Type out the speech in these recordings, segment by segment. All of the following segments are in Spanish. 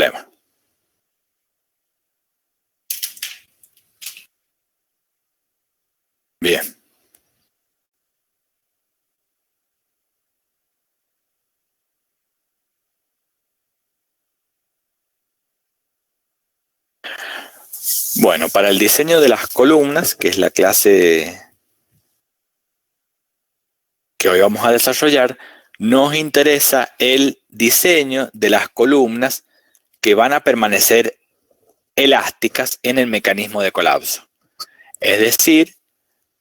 problema. Bien. Bueno, para el diseño de las columnas, que es la clase que hoy vamos a desarrollar, nos interesa el diseño de las columnas que van a permanecer elásticas en el mecanismo de colapso. Es decir,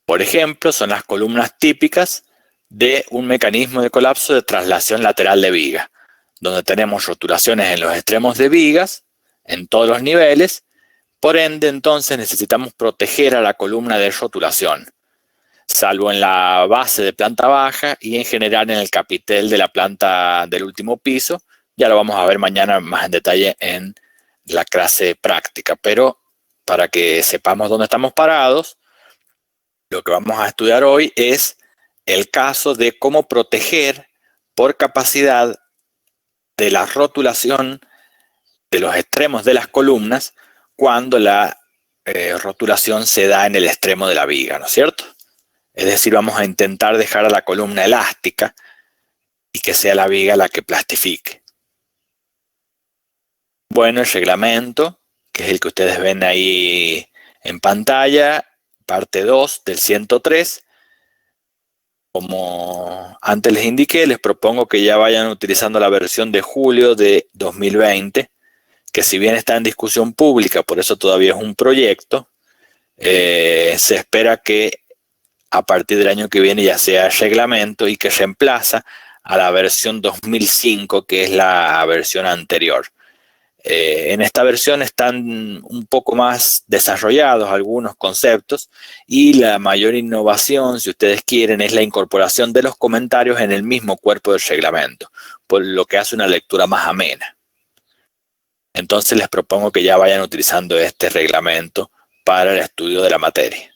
por ejemplo, son las columnas típicas de un mecanismo de colapso de traslación lateral de viga, donde tenemos rotulaciones en los extremos de vigas, en todos los niveles. Por ende, entonces necesitamos proteger a la columna de rotulación, salvo en la base de planta baja y en general en el capitel de la planta del último piso. Ya lo vamos a ver mañana más en detalle en la clase práctica, pero para que sepamos dónde estamos parados, lo que vamos a estudiar hoy es el caso de cómo proteger por capacidad de la rotulación de los extremos de las columnas cuando la rotulación se da en el extremo de la viga, ¿no es cierto? Es decir, vamos a intentar dejar a la columna elástica y que sea la viga la que plastifique. Bueno, el reglamento, que es el que ustedes ven ahí en pantalla, parte 2 del 103. Como antes les indiqué, les propongo que ya vayan utilizando la versión de julio de 2020, que si bien está en discusión pública, por eso todavía es un proyecto, se espera que a partir del año que viene ya sea reglamento y que reemplaza a la versión 2005, que es la versión anterior. En esta versión están un poco más desarrollados algunos conceptos y la mayor innovación, si ustedes quieren, es la incorporación de los comentarios en el mismo cuerpo del reglamento, por lo que hace una lectura más amena. Entonces les propongo que ya vayan utilizando este reglamento para el estudio de la materia.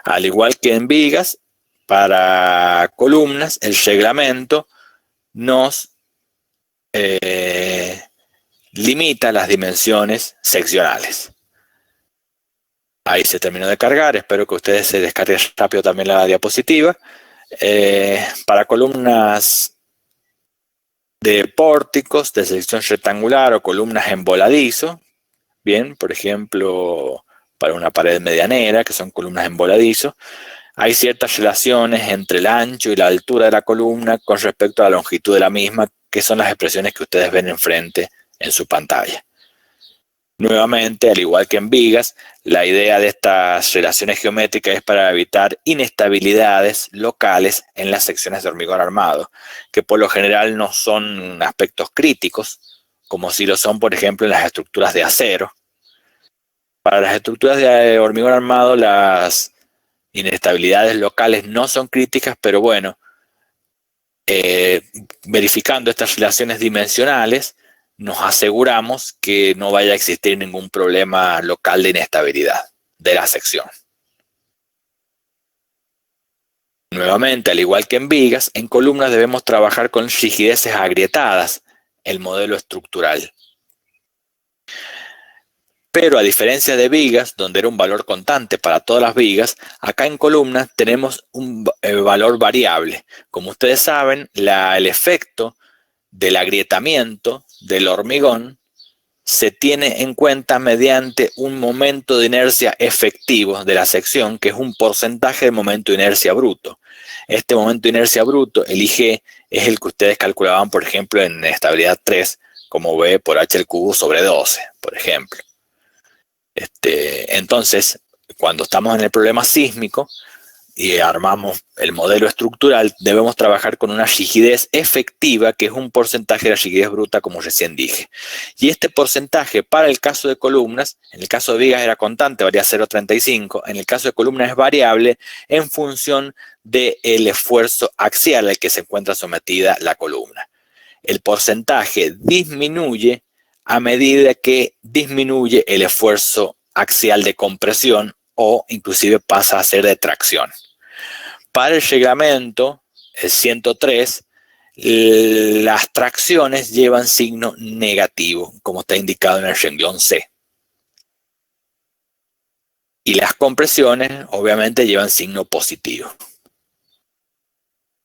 Al igual que en vigas, para columnas, el reglamento nos limita las dimensiones seccionales. Ahí se terminó de cargar, espero que ustedes se descarguen rápido también la diapositiva. Para columnas de pórticos de sección rectangular o columnas en voladizo, bien, por ejemplo, para una pared medianera, que son columnas en voladizo, hay ciertas relaciones entre el ancho y la altura de la columna con respecto a la longitud de la misma, que son las expresiones que ustedes ven enfrente en su pantalla. Nuevamente, al igual que en vigas, la idea de estas relaciones geométricas es para evitar inestabilidades locales en las secciones de hormigón armado, que por lo general no son aspectos críticos, como si lo son, por ejemplo, en las estructuras de acero. Para las estructuras de hormigón armado, las inestabilidades locales no son críticas, pero bueno, verificando estas relaciones dimensionales, nos aseguramos que no vaya a existir ningún problema local de inestabilidad de la sección. Nuevamente, al igual que en vigas, en columnas debemos trabajar con rigideces agrietadas, el modelo estructural. Pero a diferencia de vigas, donde era un valor constante para todas las vigas, acá en columnas tenemos un valor variable. Como ustedes saben, el efecto del agrietamiento del hormigón se tiene en cuenta mediante un momento de inercia efectivo de la sección, que es un porcentaje de momento de inercia bruto. Este momento de inercia bruto, el IG, es el que ustedes calculaban, por ejemplo, en estabilidad 3, como V por H al cubo sobre 12, por ejemplo. Entonces, cuando estamos en el problema sísmico y armamos el modelo estructural, debemos trabajar con una rigidez efectiva, que es un porcentaje de la rigidez bruta, como recién dije. Y este porcentaje para el caso de columnas, en el caso de vigas era constante, valía 0,35, en el caso de columnas es variable en función del esfuerzo axial al que se encuentra sometida la columna. El porcentaje disminuye a medida que disminuye el esfuerzo axial de compresión o inclusive pasa a ser de tracción. Para el reglamento, el 103, las tracciones llevan signo negativo, como está indicado en el renglón C. Y las compresiones, obviamente, llevan signo positivo.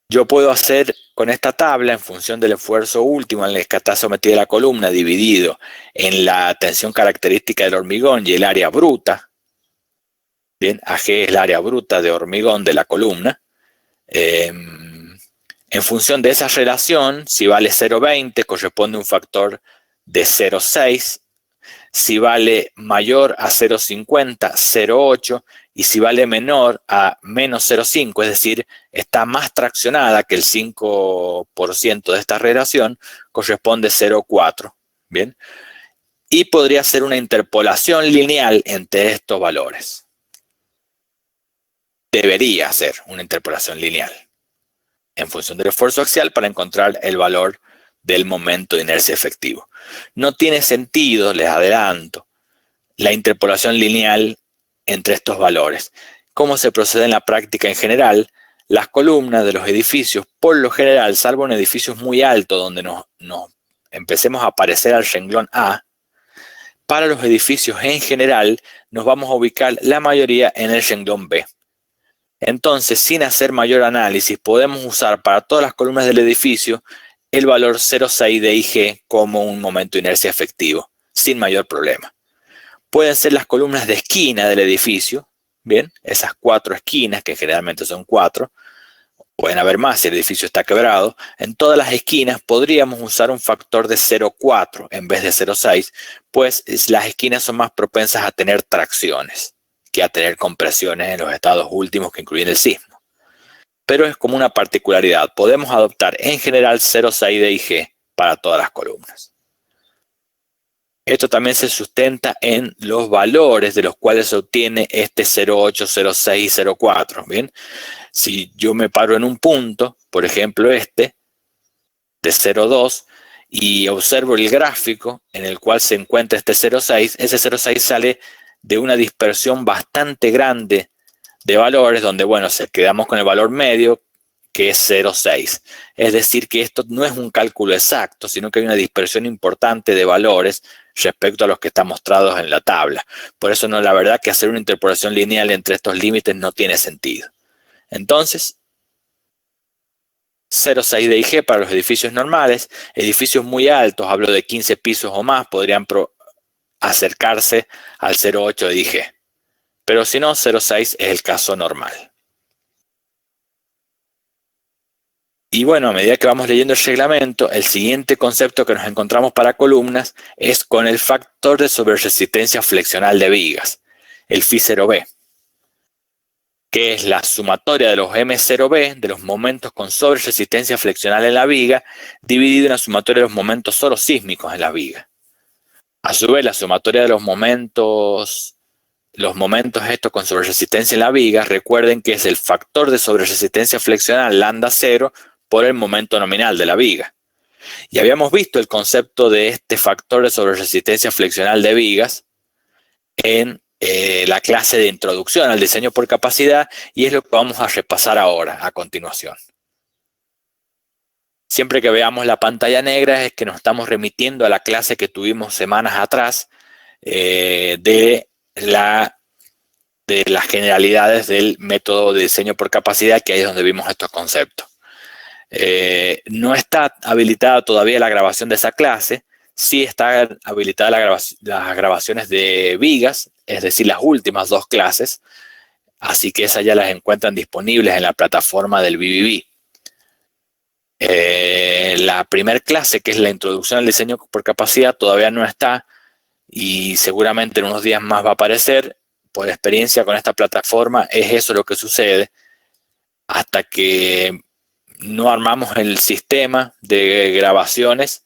Yo puedo hacer con esta tabla, en función del esfuerzo último en el que está sometida la columna, dividido en la tensión característica del hormigón y el área bruta. Bien, AG es el área bruta de hormigón de la columna. En función de esa relación, si vale 0,20, corresponde un factor de 0,6. Si vale mayor a 0,50, 0,8, y si vale menor a menos 0,5, es decir, está más traccionada que el 5% de esta relación, corresponde 0,4. Bien, y podría ser una interpolación lineal entre estos valores. Debería ser una interpolación lineal en función del esfuerzo axial para encontrar el valor del momento de inercia efectivo. No tiene sentido, les adelanto, la interpolación lineal entre estos valores. ¿Cómo se procede en la práctica en general? Las columnas de los edificios, por lo general, salvo en edificios muy altos donde nos empecemos a aparecer al renglón A, para los edificios en general nos vamos a ubicar la mayoría en el renglón B. Entonces, sin hacer mayor análisis, podemos usar para todas las columnas del edificio el valor 0,6 de IG como un momento de inercia efectivo, sin mayor problema. Pueden ser las columnas de esquina del edificio, bien, esas 4 esquinas, que generalmente son 4, pueden haber más si el edificio está quebrado. En todas las esquinas podríamos usar un factor de 0,4 en vez de 0,6, pues las esquinas son más propensas a tener tracciones que a tener compresiones en los estados últimos que incluyen el sismo. Pero es como una particularidad. Podemos adoptar en general 0,6 de IG para todas las columnas. Esto también se sustenta en los valores de los cuales se obtiene este 0,8, 0,6 y 0,4. ¿Bien? Si yo me paro en un punto, por ejemplo este, de 0,2, y observo el gráfico en el cual se encuentra este 0,6, ese 0,6 sale de una dispersión bastante grande de valores, donde, bueno, quedamos con el valor medio, que es 0,6. Es decir, que esto no es un cálculo exacto, sino que hay una dispersión importante de valores respecto a los que están mostrados en la tabla. Por eso, la verdad que hacer una interpolación lineal entre estos límites no tiene sentido. Entonces, 0,6 de IG para los edificios normales. Edificios muy altos, hablo de 15 pisos o más, podrían acercarse al 0,8 de IG. Pero si no, 0,6 es el caso normal. Y bueno, a medida que vamos leyendo el reglamento, el siguiente concepto que nos encontramos para columnas es con el factor de sobreresistencia flexional de vigas, el Φ0b, que es la sumatoria de los M0b, de los momentos con sobreresistencia flexional en la viga, dividido en la sumatoria de los momentos solo sísmicos en la viga. A su vez, la sumatoria de los momentos estos con sobreresistencia en la viga, recuerden que es el factor de sobreresistencia flexional lambda 0 por el momento nominal de la viga. Y habíamos visto el concepto de este factor de sobreresistencia flexional de vigas en la clase de introducción al diseño por capacidad, y es lo que vamos a repasar ahora, a continuación. Siempre que veamos la pantalla negra es que nos estamos remitiendo a la clase que tuvimos semanas atrás de las generalidades del método de diseño por capacidad, que ahí es donde vimos estos conceptos. No está habilitada todavía la grabación de esa clase. Sí está habilitada las grabaciones de vigas, es decir, las últimas 2 clases, así que esas ya las encuentran disponibles en la plataforma del BBB. La primera clase, que es la introducción al diseño por capacidad, todavía no está, y seguramente en unos días más va a aparecer. Por experiencia con esta plataforma es eso lo que sucede hasta que no armamos el sistema de grabaciones.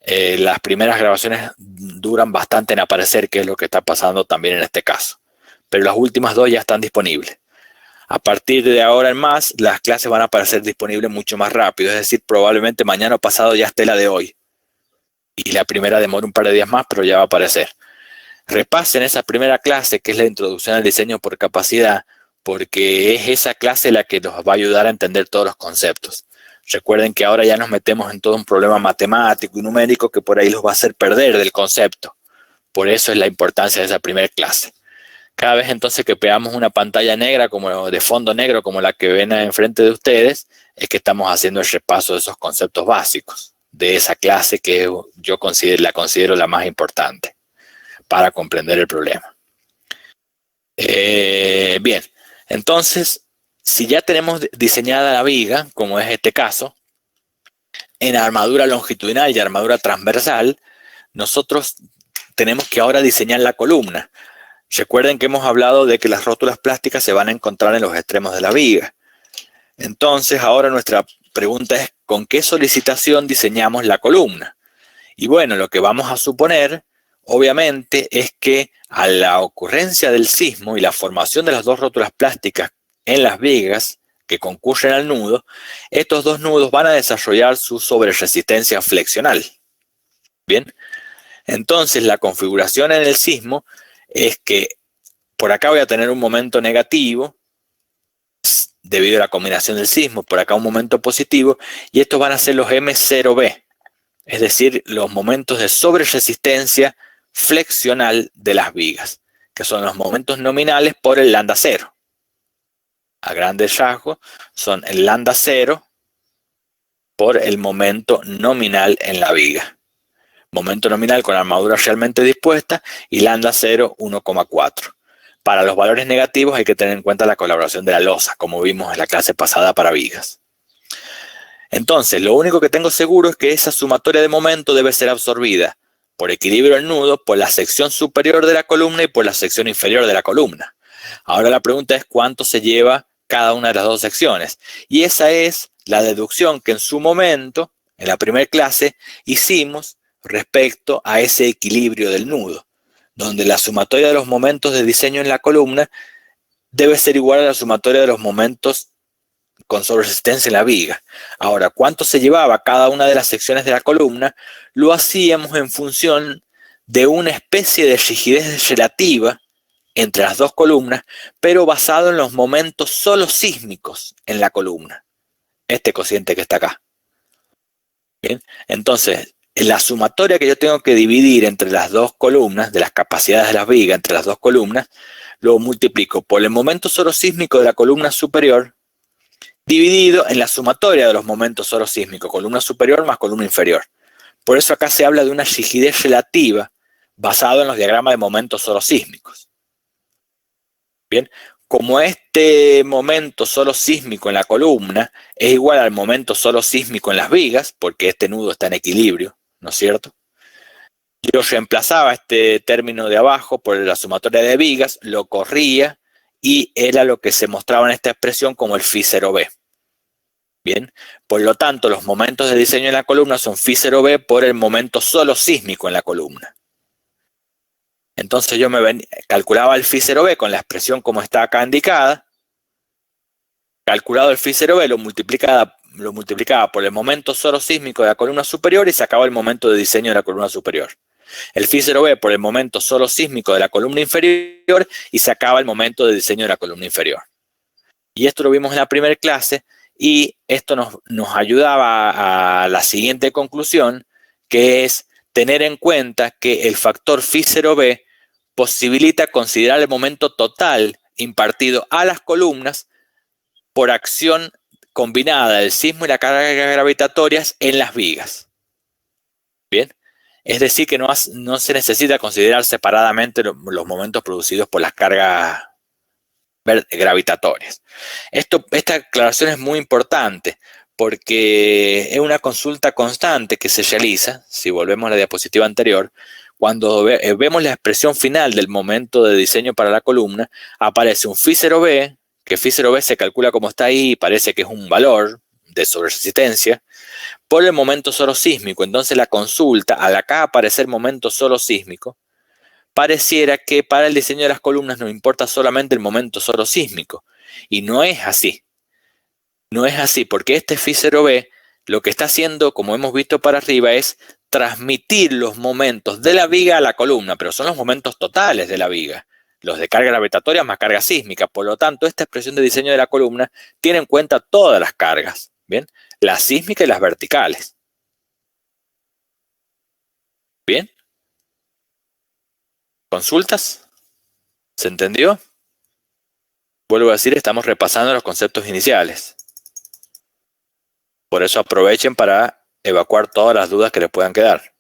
Las primeras grabaciones duran bastante en aparecer, que es lo que está pasando también en este caso, pero las últimas 2 ya están disponibles. A partir de ahora en más, las clases van a aparecer disponibles mucho más rápido, es decir, probablemente mañana o pasado ya esté la de hoy, y la primera demora un par de días más, pero ya va a aparecer. Repasen esa primera clase, que es la introducción al diseño por capacidad, porque es esa clase la que nos va a ayudar a entender todos los conceptos. Recuerden que ahora ya nos metemos en todo un problema matemático y numérico que por ahí los va a hacer perder del concepto. Por eso es la importancia de esa primera clase. Cada vez entonces que veamos una pantalla negra como de fondo negro como la que ven enfrente de ustedes, es que estamos haciendo el repaso de esos conceptos básicos de esa clase que yo la considero la más importante para comprender el problema. Bien, entonces, si ya tenemos diseñada la viga, como es este caso, en armadura longitudinal y armadura transversal, nosotros tenemos que ahora diseñar la columna. Recuerden que hemos hablado de que las rótulas plásticas se van a encontrar en los extremos de la viga. Entonces, ahora nuestra pregunta es, ¿con qué solicitación diseñamos la columna? Y bueno, lo que vamos a suponer, obviamente, es que a la ocurrencia del sismo y la formación de las dos rótulas plásticas en las vigas que concurren al nudo, estos dos nudos van a desarrollar su sobreresistencia flexional. Bien, entonces la configuración en el sismo es que por acá voy a tener un momento negativo debido a la combinación del sismo, por acá un momento positivo, y estos van a ser los M0B, es decir, los momentos de sobreresistencia flexional de las vigas, que son los momentos nominales por el lambda cero. A grandes rasgos son el lambda cero por el momento nominal en la viga. Momento nominal con armadura realmente dispuesta y lambda 0, 1,4. Para los valores negativos hay que tener en cuenta la colaboración de la losa, como vimos en la clase pasada para vigas. Entonces, lo único que tengo seguro es que esa sumatoria de momento debe ser absorbida por equilibrio del nudo, por la sección superior de la columna y por la sección inferior de la columna. Ahora la pregunta es cuánto se lleva cada una de las dos secciones. Y esa es la deducción que en su momento, en la primera clase, hicimos respecto a ese equilibrio del nudo, donde la sumatoria de los momentos de diseño en la columna debe ser igual a la sumatoria de los momentos con sobreresistencia en la viga. Ahora, ¿cuánto se llevaba cada una de las secciones de la columna? Lo hacíamos en función de una especie de rigidez relativa entre las dos columnas, pero basado en los momentos solo sísmicos en la columna. Este cociente que está acá. Bien, entonces, la sumatoria que yo tengo que dividir entre las dos columnas, de las capacidades de las vigas entre las dos columnas, lo multiplico por el momento solo sísmico de la columna superior, dividido en la sumatoria de los momentos solo sísmicos, columna superior más columna inferior. Por eso acá se habla de una rigidez relativa basado en los diagramas de momentos solo sísmicos. Bien, como este momento solo sísmico en la columna es igual al momento solo sísmico en las vigas, porque este nudo está en equilibrio, ¿no es cierto? Yo reemplazaba este término de abajo por la sumatoria de vigas, lo corría y era lo que se mostraba en esta expresión como el φ0b. Bien, por lo tanto, los momentos de diseño en la columna son φ0b por el momento solo sísmico en la columna. Entonces yo calculaba el φ0b con la expresión como está acá indicada. Calculado el φ0b lo multiplicaba por el momento solo sísmico de la columna superior y sacaba el momento de diseño de la columna superior. El φ0b por el momento solo sísmico de la columna inferior y sacaba el momento de diseño de la columna inferior. Y esto lo vimos en la primera clase y esto nos ayudaba a la siguiente conclusión, que es tener en cuenta que el factor φ0b posibilita considerar el momento total impartido a las columnas por acción combinada del sismo y la carga gravitatorias en las vigas. Bien, es decir que no se necesita considerar separadamente los momentos producidos por las cargas gravitatorias. Esta aclaración es muy importante porque es una consulta constante que se realiza, si volvemos a la diapositiva anterior, cuando vemos la expresión final del momento de diseño para la columna, aparece un φ0b, que φ0b se calcula como está ahí y parece que es un valor de sobreresistencia, por el momento solo sísmico. Entonces la consulta, al acá aparecer momento solo sísmico, pareciera que para el diseño de las columnas nos importa solamente el momento solo sísmico. Y no es así. No es así, porque este φ0b lo que está haciendo, como hemos visto para arriba, es transmitir los momentos de la viga a la columna, pero son los momentos totales de la viga, los de carga gravitatoria más carga sísmica. Por lo tanto, esta expresión de diseño de la columna tiene en cuenta todas las cargas. Bien, las sísmicas y las verticales. ¿Bien? ¿Consultas? ¿Se entendió? Vuelvo a decir, estamos repasando los conceptos iniciales. Por eso aprovechen para evacuar todas las dudas que les puedan quedar.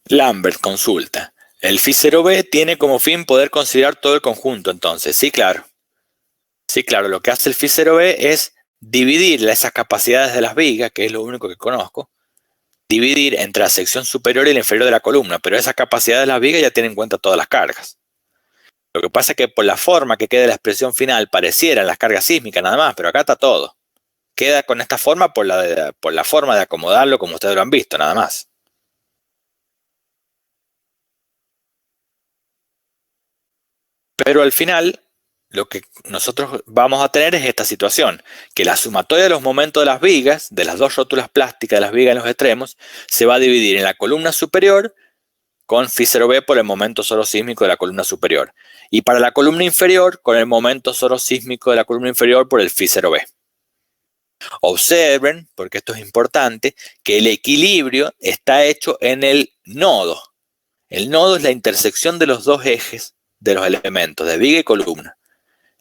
Lambert consulta. El phi0b tiene como fin poder considerar todo el conjunto, entonces. Sí, claro. Sí, claro. Lo que hace el phi0b es dividir esas capacidades de las vigas, que es lo único que conozco, dividir entre la sección superior y la inferior de la columna, pero esa capacidad de las vigas ya tiene en cuenta todas las cargas. Lo que pasa es que por la forma que queda la expresión final parecieran las cargas sísmicas nada más, pero acá está todo. Queda con esta forma por la forma de acomodarlo como ustedes lo han visto, nada más. Pero al final, lo que nosotros vamos a tener es esta situación, que la sumatoria de los momentos de las vigas, de las dos rótulas plásticas de las vigas en los extremos, se va a dividir en la columna superior con phi0b por el momento sorosísmico de la columna superior. Y para la columna inferior, con el momento sorosísmico de la columna inferior por el phi0b. Observen, porque esto es importante, que el equilibrio está hecho en el nodo. El nodo es la intersección de los dos ejes de los elementos, de viga y columna.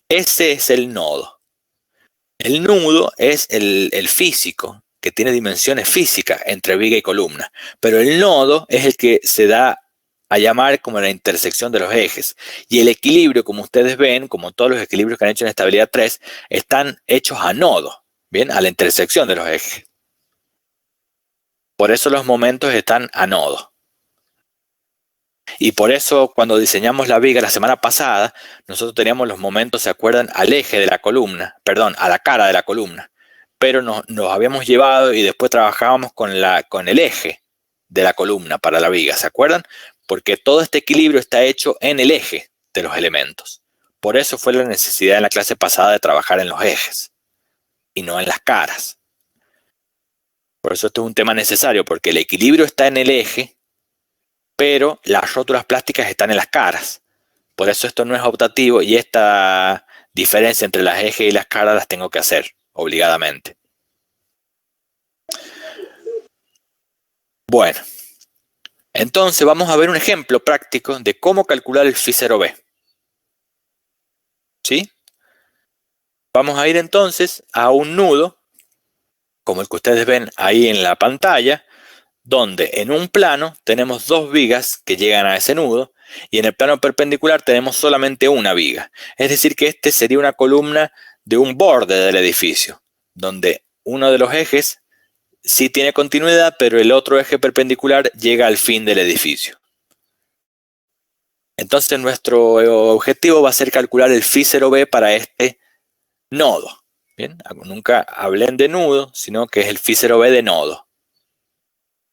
Ese es el nodo. El nudo es el físico, que tiene dimensiones físicas entre viga y columna. Pero el nodo es el que se da a llamar como la intersección de los ejes. Y el equilibrio, como ustedes ven, como todos los equilibrios que han hecho en estabilidad 3, están hechos a nodo, ¿bien? A la intersección de los ejes. Por eso los momentos están a nodo. Y por eso cuando diseñamos la viga la semana pasada, nosotros teníamos los momentos, ¿se acuerdan? Al eje de la columna, perdón, a la cara de la columna. Pero nos habíamos llevado y después trabajábamos con el eje de la columna para la viga, ¿se acuerdan? Porque todo este equilibrio está hecho en el eje de los elementos. Por eso fue la necesidad en la clase pasada de trabajar en los ejes y no en las caras. Por eso esto es un tema necesario, porque el equilibrio está en el eje, pero las rótulas plásticas están en las caras. Por eso esto no es optativo y esta diferencia entre las ejes y las caras las tengo que hacer obligadamente. Bueno, entonces vamos a ver un ejemplo práctico de cómo calcular el phi0b. ¿Sí? Vamos a ir entonces a un nudo, como el que ustedes ven ahí en la pantalla, donde en un plano tenemos dos vigas que llegan a ese nudo y en el plano perpendicular tenemos solamente una viga. Es decir que este sería una columna de un borde del edificio, donde uno de los ejes sí tiene continuidad, pero el otro eje perpendicular llega al fin del edificio. Entonces nuestro objetivo va a ser calcular el phi0b para este nodo. Bien, nunca hablen de nudo, sino que es el phi0b de nodo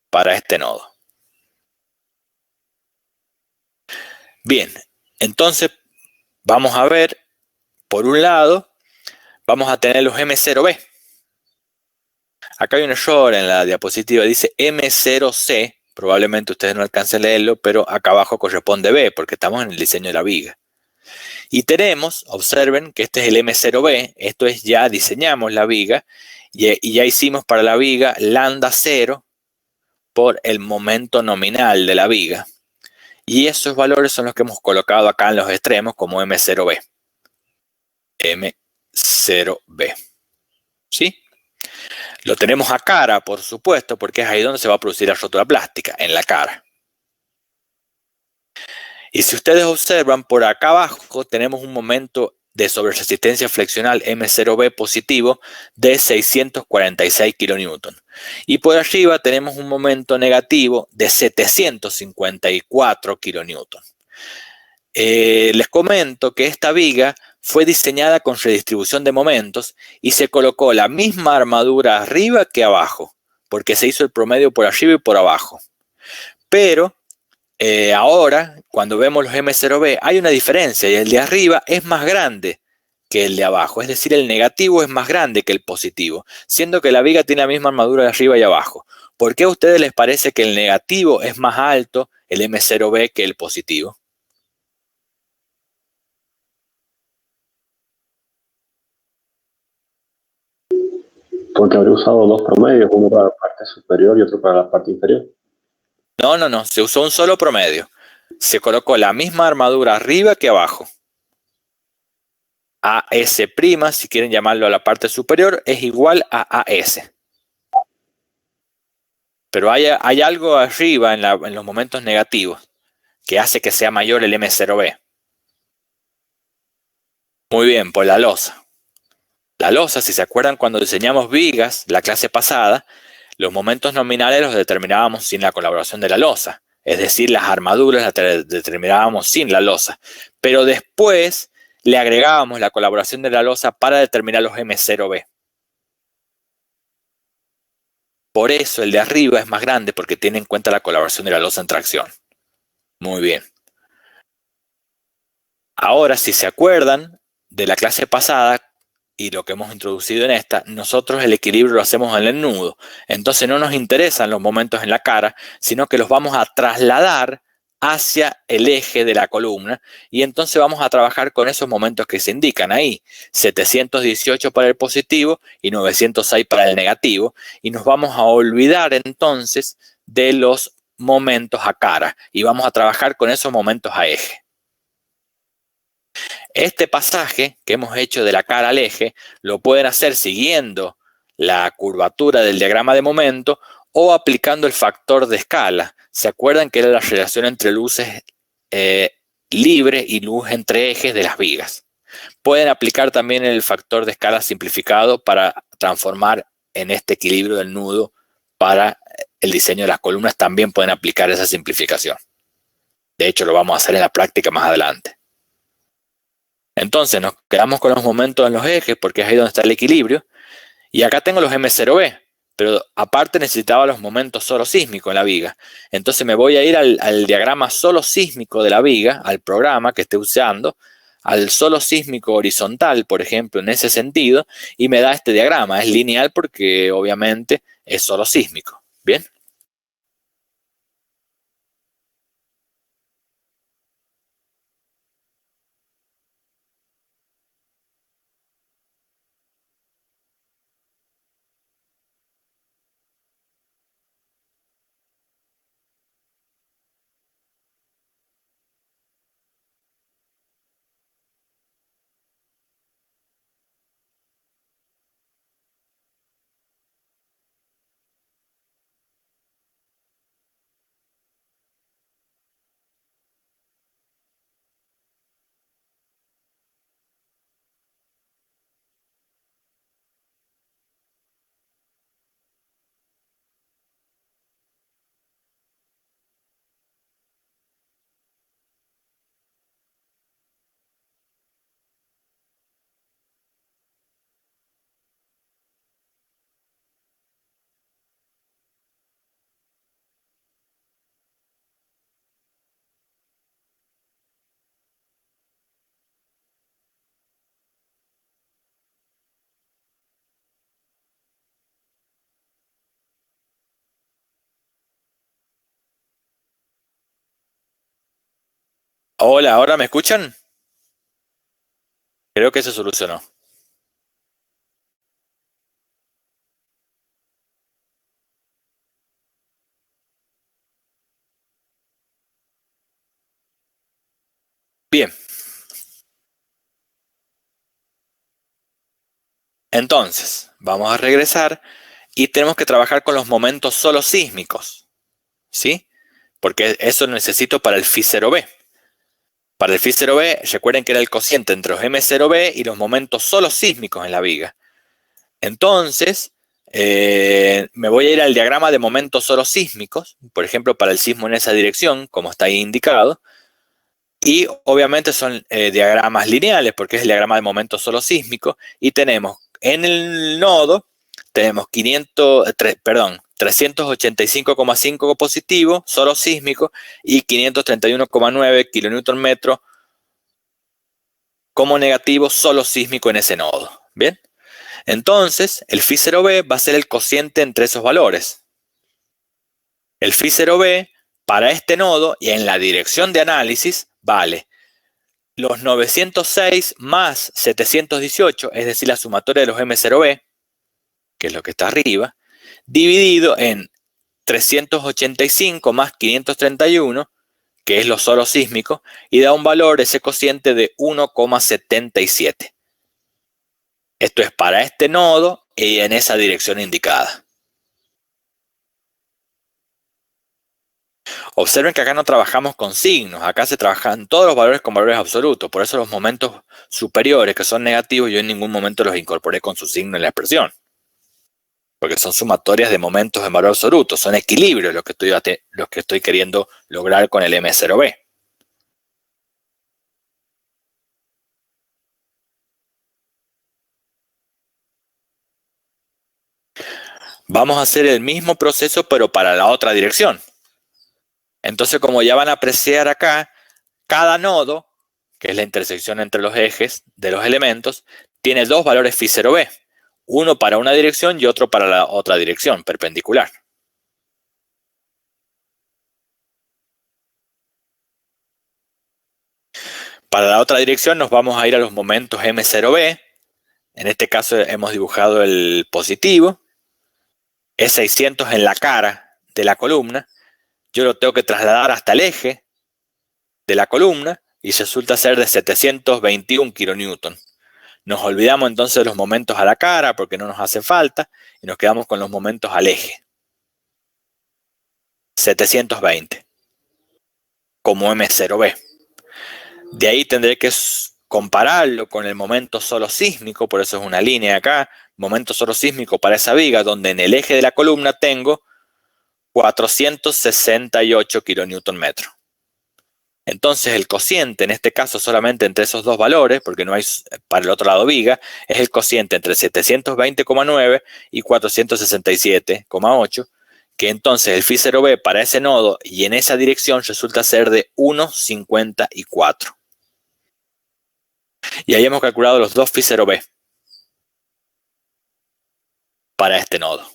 para este nodo. Bien, entonces vamos a ver, por un lado, vamos a tener los M0B. Acá hay un error en la diapositiva, dice M0C, probablemente ustedes no alcancen a leerlo, pero acá abajo corresponde B, porque estamos en el diseño de la viga. Y tenemos, observen que este es el M0B, esto es ya diseñamos la viga, y ya hicimos para la viga lambda 0 por el momento nominal de la viga. Y esos valores son los que hemos colocado acá en los extremos como M0B. M0B. ¿Sí? Lo tenemos a cara, por supuesto, porque es ahí donde se va a producir la rótula plástica, en la cara. Y si ustedes observan, por acá abajo tenemos un momento de sobreresistencia flexional M0B positivo de 646 kN. Y por arriba tenemos un momento negativo de 754 kN. Les comento que esta viga fue diseñada con redistribución de momentos y se colocó la misma armadura arriba que abajo, porque se hizo el promedio por arriba y por abajo. Pero ahora, cuando vemos los M0B, hay una diferencia y el de arriba es más grande que el de abajo. Es decir, el negativo es más grande que el positivo, siendo que la viga tiene la misma armadura de arriba y abajo. ¿Por qué a ustedes les parece que el negativo es más alto, el M0B, que el positivo? Porque habría usado dos promedios, uno para la parte superior y otro para la parte inferior. No, se usó un solo promedio. Se colocó la misma armadura arriba que abajo. AS', si quieren llamarlo a la parte superior, es igual a AS. Pero hay algo arriba en los momentos negativos que hace que sea mayor el M0B. Muy bien, por la losa. La losa, si se acuerdan cuando diseñamos vigas la clase pasada, los momentos nominales los determinábamos sin la colaboración de la losa. Es decir, las armaduras las determinábamos sin la losa. Pero después le agregábamos la colaboración de la losa para determinar los M0B. Por eso el de arriba es más grande, porque tiene en cuenta la colaboración de la losa en tracción. Muy bien. Ahora, si se acuerdan de la clase pasada y lo que hemos introducido en esta, nosotros el equilibrio lo hacemos en el nudo. Entonces no nos interesan los momentos en la cara, sino que los vamos a trasladar hacia el eje de la columna y entonces vamos a trabajar con esos momentos que se indican ahí, 718 para el positivo y 906 para el negativo, y nos vamos a olvidar entonces de los momentos a cara y vamos a trabajar con esos momentos a eje. Este pasaje que hemos hecho de la cara al eje lo pueden hacer siguiendo la curvatura del diagrama de momento o aplicando el factor de escala. ¿Se acuerdan que era la relación entre luces libre y luz entre ejes de las vigas? Pueden aplicar también el factor de escala simplificado para transformar en este equilibrio del nudo para el diseño de las columnas. También pueden aplicar esa simplificación. De hecho, lo vamos a hacer en la práctica más adelante. Entonces nos quedamos con los momentos en los ejes porque es ahí donde está el equilibrio. Y acá tengo los M0B, pero aparte necesitaba los momentos solo sísmicos en la viga. Entonces me voy a ir al diagrama solo sísmico de la viga, al programa que esté usando, al solo sísmico horizontal, por ejemplo, en ese sentido, y me da este diagrama. Es lineal porque obviamente es solo sísmico. ¿Bien? Hola, ¿ahora me escuchan? Creo que se solucionó. Bien. Entonces, vamos a regresar y tenemos que trabajar con los momentos solo sísmicos, ¿sí? Porque eso lo necesito para el Φ0b. Para el Φ0b, recuerden que era el cociente entre los M0b y los momentos solo sísmicos en la viga. Entonces, me voy a ir al diagrama de momentos solo sísmicos, por ejemplo, para el sismo en esa dirección, como está ahí indicado, Y obviamente son diagramas lineales porque es el diagrama de momento solo sísmico. Y tenemos en el nodo, tenemos 385,5 positivo, solo sísmico, y 531,9 kilonewton metro como negativo, solo sísmico en ese nodo. ¿Bien? Entonces, el Φ0b va a ser el cociente entre esos valores. El Φ0b para este nodo y en la dirección de análisis vale los 906 más 718, es decir, la sumatoria de los M0b, que es lo que está arriba, dividido en 385 más 531, que es lo solo sísmico, y da un valor, ese cociente, de 1,77. Esto es para este nodo y en esa dirección indicada. Observen que acá no trabajamos con signos, acá se trabajan todos los valores con valores absolutos, por eso los momentos superiores que son negativos yo en ningún momento los incorporé con su signo en la expresión. Porque son sumatorias de momentos en valor absoluto, son equilibrios los que estoy queriendo lograr con el M0b. Vamos a hacer el mismo proceso pero para la otra dirección. Entonces, como ya van a apreciar acá, cada nodo, que es la intersección entre los ejes de los elementos, tiene dos valores Φ0b, uno para una dirección y otro para la otra dirección, perpendicular. Para la otra dirección nos vamos a ir a los momentos M0b, en este caso hemos dibujado el positivo, es 600 en la cara de la columna, yo lo tengo que trasladar hasta el eje de la columna y resulta ser de 721 kilonewton. Nos olvidamos entonces de los momentos a la cara porque no nos hace falta y nos quedamos con los momentos al eje. 720 como M0b. De ahí tendré que compararlo con el momento solo sísmico, por eso es una línea acá, momento solo sísmico para esa viga, donde en el eje de la columna tengo 468 kilonewton metro. Entonces el cociente, en este caso solamente entre esos dos valores, porque no hay para el otro lado viga, es el cociente entre 720,9 y 467,8, que entonces el Φ0b para ese nodo y en esa dirección resulta ser de 1,54. Y ahí hemos calculado los dos Φ0b para este nodo.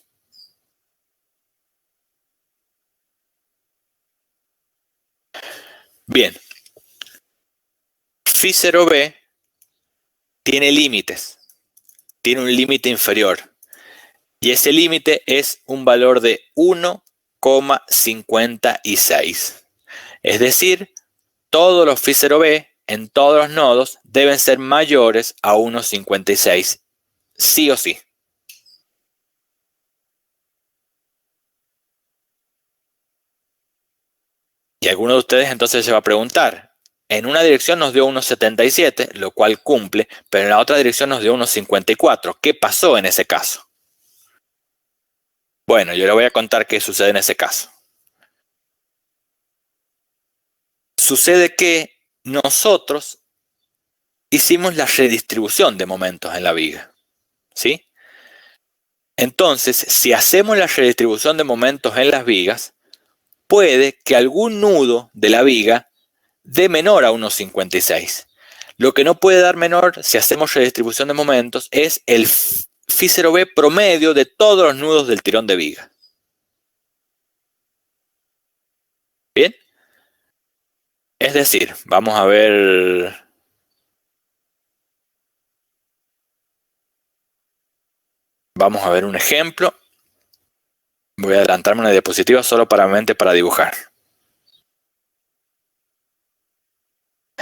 Bien, Φ0b tiene límites, tiene un límite inferior. Y ese límite es un valor de 1,56. Es decir, todos los Φ0b en todos los nodos deben ser mayores a 1,56, sí o sí. Y alguno de ustedes entonces se va a preguntar, en una dirección nos dio 1,77, lo cual cumple, pero en la otra dirección nos dio 1,54. ¿Qué pasó en ese caso? Bueno, yo le voy a contar qué sucede en ese caso. Sucede que nosotros hicimos la redistribución de momentos en la viga, ¿sí? Entonces, si hacemos la redistribución de momentos en las vigas, puede que algún nudo de la viga dé menor a 1,56. Lo que no puede dar menor, si hacemos redistribución de momentos, es el Φ0b promedio de todos los nudos del tirón de viga. ¿Bien? Es decir, vamos a ver un ejemplo. Voy a adelantarme una diapositiva solo para dibujar.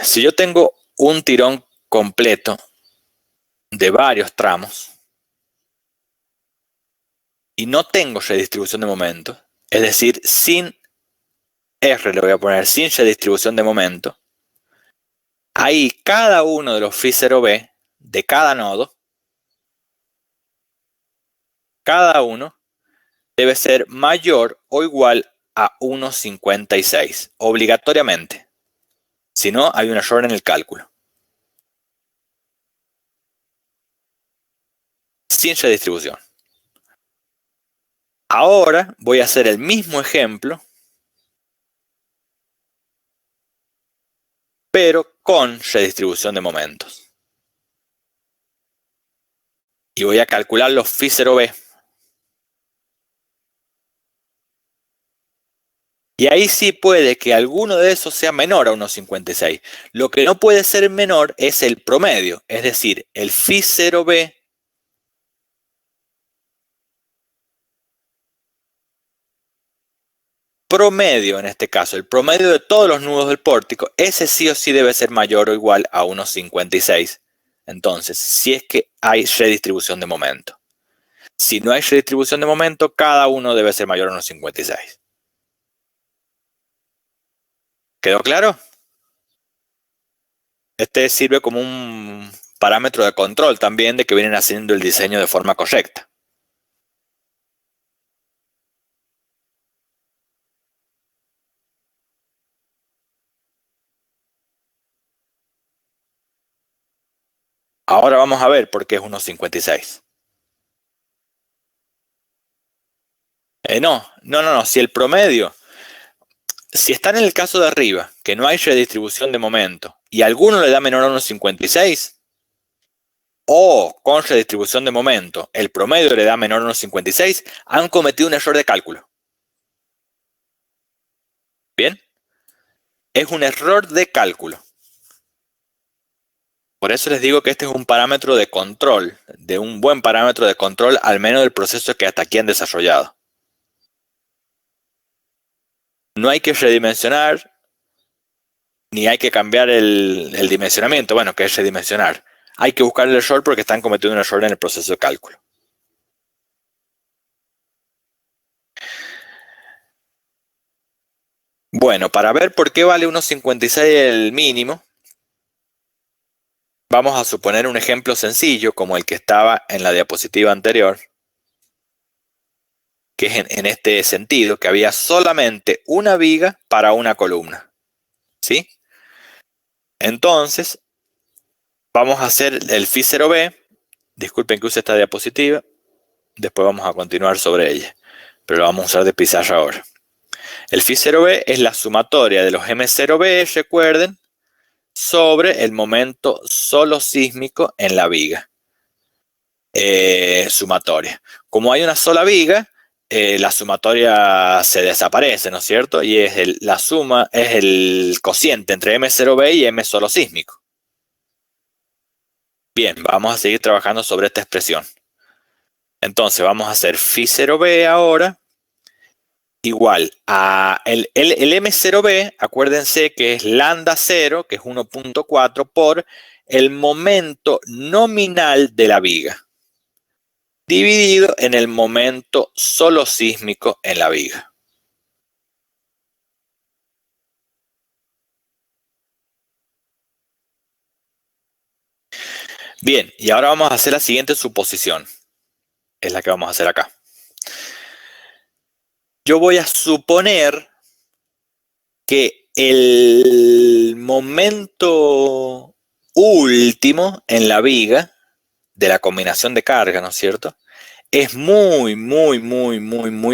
Si yo tengo un tirón completo de varios tramos y no tengo redistribución de momentos, es decir, sin R le voy a poner sin redistribución de momentos, ahí cada uno de los Φ0b de cada nodo, cada uno debe ser mayor o igual a 1,56, obligatoriamente. Si no, hay un error en el cálculo. Sin redistribución. Ahora voy a hacer el mismo ejemplo, pero con redistribución de momentos. Y voy a calcular los phi0b. Y ahí sí puede que alguno de esos sea menor a 1,56. Lo que no puede ser menor es el promedio, es decir, el phi0b promedio en este caso, el promedio de todos los nudos del pórtico, ese sí o sí debe ser mayor o igual a 1,56. Entonces, si es que hay redistribución de momento. Si no hay redistribución de momento, cada uno debe ser mayor a 1,56. ¿Quedó claro? Este sirve como un parámetro de control también de que vienen haciendo el diseño de forma correcta. Ahora vamos a ver por qué es 1,56. No. Si el promedio, si está en el caso de arriba, que no hay redistribución de momento, y alguno le da menor a 1,56, o con redistribución de momento, el promedio le da menor a 1,56, han cometido un error de cálculo. ¿Bien? Es un error de cálculo. Por eso les digo que este es un parámetro de control, de un buen parámetro de control, al menos del proceso que hasta aquí han desarrollado. No hay que redimensionar, ni hay que cambiar el dimensionamiento, bueno, que es redimensionar. Hay que buscar el error porque están cometiendo un error en el proceso de cálculo. Bueno, para ver por qué vale 1,56 el mínimo, vamos a suponer un ejemplo sencillo como el que estaba en la diapositiva anterior, que es en este sentido, que había solamente una viga para una columna. ¿Sí? Entonces, vamos a hacer el phi0b. Disculpen que use esta diapositiva. Después vamos a continuar sobre ella. Pero lo vamos a usar de pizarra ahora. El phi0b es la sumatoria de los m0b, recuerden, sobre el momento solo sísmico en la viga. Sumatoria. Como hay una sola viga, la sumatoria se desaparece, ¿no es cierto? Y la suma es el cociente entre m0b y m solo sísmico. Bien, vamos a seguir trabajando sobre esta expresión. Entonces vamos a hacer phi0b ahora igual a el m0b, acuérdense que es lambda 0, que es 1,4 por el momento nominal de la viga, dividido en el momento solo sísmico en la viga. Bien, y ahora vamos a hacer la siguiente suposición. Es la que vamos a hacer acá. Yo voy a suponer que el momento último en la viga de la combinación de carga, ¿no es cierto?, es muy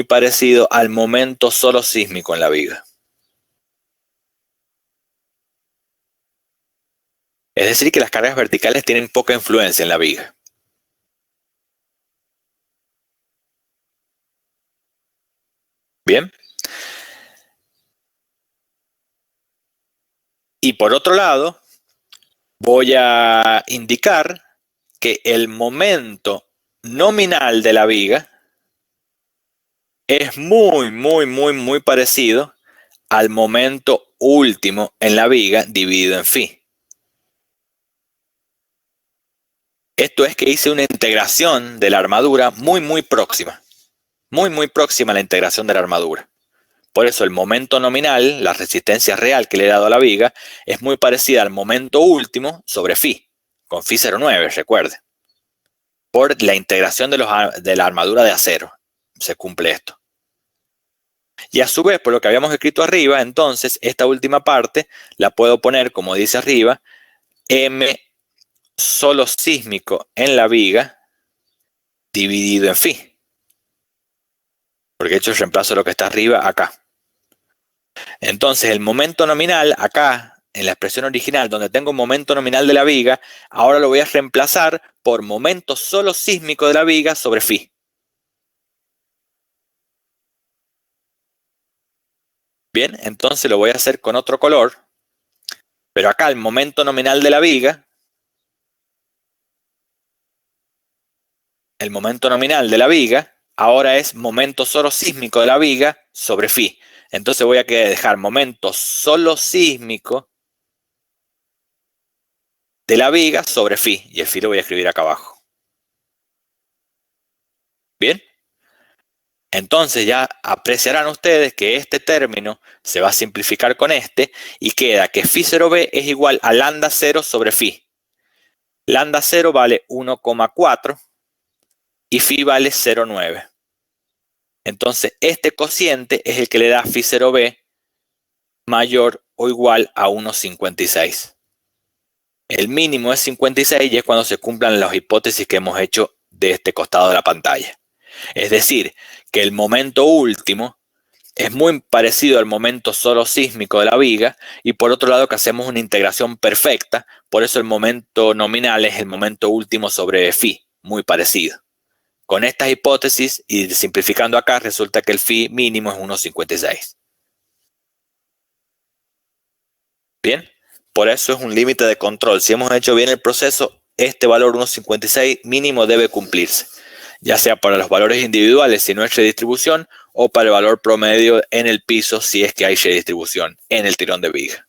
parecido al momento solo sísmico en la viga. Es decir, que las cargas verticales tienen poca influencia en la viga. Bien. Y por otro lado, voy a indicar que el momento nominal de la viga es muy parecido al momento último en la viga dividido en phi. Esto es que hice una integración de la armadura muy próxima. Muy próxima a la integración de la armadura. Por eso el momento nominal, la resistencia real que le he dado a la viga, es muy parecida al momento último sobre phi, con phi0,9, recuerde. Por la integración de la armadura de acero se cumple esto. Y a su vez, por lo que habíamos escrito arriba, entonces esta última parte la puedo poner, como dice arriba, M solo sísmico en la viga dividido en phi. Porque de hecho reemplazo lo que está arriba acá. Entonces el momento nominal acá, en la expresión original, donde tengo momento nominal de la viga, ahora lo voy a reemplazar por momento solo sísmico de la viga sobre phi. Bien, entonces lo voy a hacer con otro color, pero acá el momento nominal de la viga, ahora es momento solo sísmico de la viga sobre phi. Entonces voy a dejar momento solo sísmico de la viga sobre phi, y el phi lo voy a escribir acá abajo. Bien, entonces ya apreciarán ustedes que este término se va a simplificar con este y queda que phi 0b es igual a lambda 0 sobre phi. Lambda 0 vale 1,4 y phi vale 0,9. Entonces este cociente es el que le da phi 0b mayor o igual a 1,56. El mínimo es 56 y es cuando se cumplan las hipótesis que hemos hecho de este costado de la pantalla. Es decir, que el momento último es muy parecido al momento solo sísmico de la viga, y por otro lado que hacemos una integración perfecta, por eso el momento nominal es el momento último sobre phi, muy parecido. Con estas hipótesis y simplificando acá, resulta que el phi mínimo es 1,56. Bien, por eso es un límite de control. Si hemos hecho bien el proceso, este valor 1,56 mínimo debe cumplirse, ya sea para los valores individuales si no hay redistribución, o para el valor promedio en el piso si es que hay redistribución en el tirón de viga.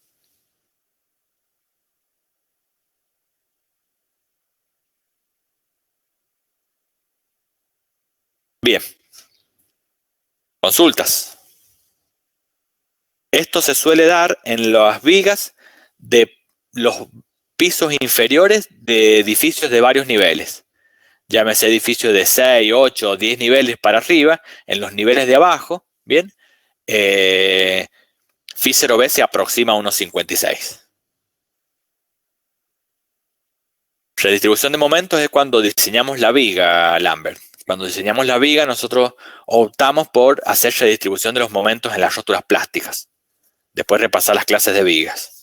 Bien. Consultas. Esto se suele dar en las vigas de los pisos inferiores de edificios de varios niveles. Llámese edificios de 6, 8 o 10 niveles para arriba. En los niveles de abajo, bien, phi 0b se aproxima a 1,56. Redistribución de momentos es cuando diseñamos la viga, Lambert. Cuando diseñamos la viga, nosotros optamos por hacer redistribución de los momentos en las roturas plásticas. Después repasar las clases de vigas.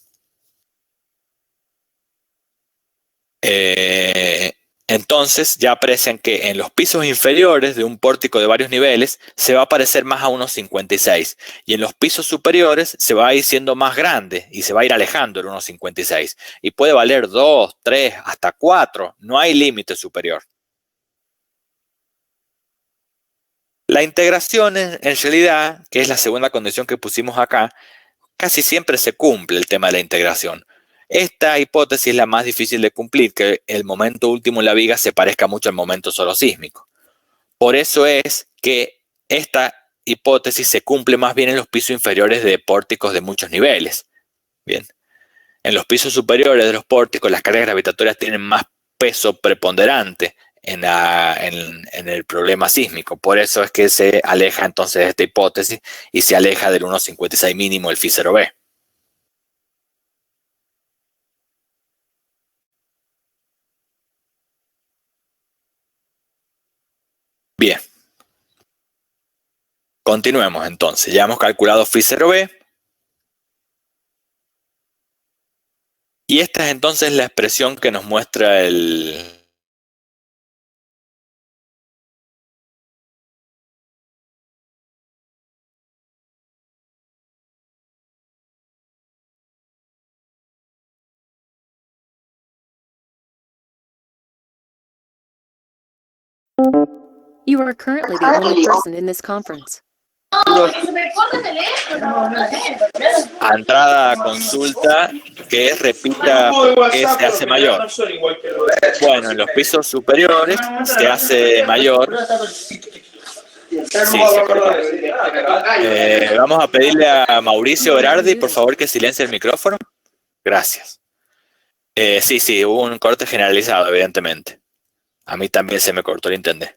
Entonces ya aprecian que en los pisos inferiores de un pórtico de varios niveles se va a parecer más a 1,56, y en los pisos superiores se va a ir siendo más grande y se va a ir alejando el 1,56, y puede valer 2, 3, hasta 4, no hay límite superior. La integración en realidad, que es la segunda condición que pusimos acá, casi siempre se cumple el tema de la integración. Esta hipótesis es la más difícil de cumplir, que el momento último en la viga se parezca mucho al momento solo sísmico. Por eso es que esta hipótesis se cumple más bien en los pisos inferiores de pórticos de muchos niveles. Bien. En los pisos superiores de los pórticos, las cargas gravitatorias tienen más peso preponderante en el problema sísmico. Por eso es que se aleja entonces de esta hipótesis y se aleja del 1,56 mínimo del phi 0b. Bien. Continuemos entonces. Ya hemos calculado phi 0b. Y esta es entonces la expresión que nos muestra el... You are currently the only person in this conference. Entrada a consulta que repita por qué se hace mayor. Bueno, en los pisos superiores se hace mayor. Sí, se cortó. Vamos a pedirle a Mauricio Berardi, por favor, que silencie el micrófono. Gracias. Sí, hubo un corte generalizado, evidentemente. A mí también se me cortó el internet.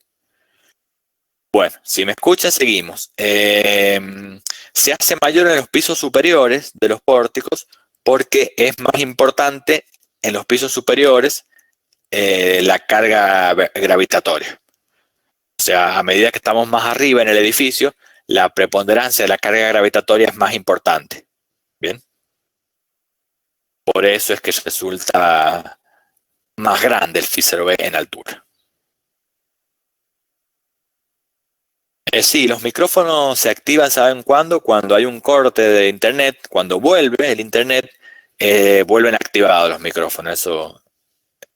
Bueno, si me escuchan, seguimos. Se hace mayor en los pisos superiores de los pórticos porque es más importante en los pisos superiores la carga gravitatoria. O sea, a medida que estamos más arriba en el edificio, la preponderancia de la carga gravitatoria es más importante. Bien. Por eso es que resulta más grande el phi 0b en altura. Sí, los micrófonos se activan, ¿saben cuándo? Cuando hay un corte de internet, cuando vuelve el internet, vuelven activados los micrófonos. Eso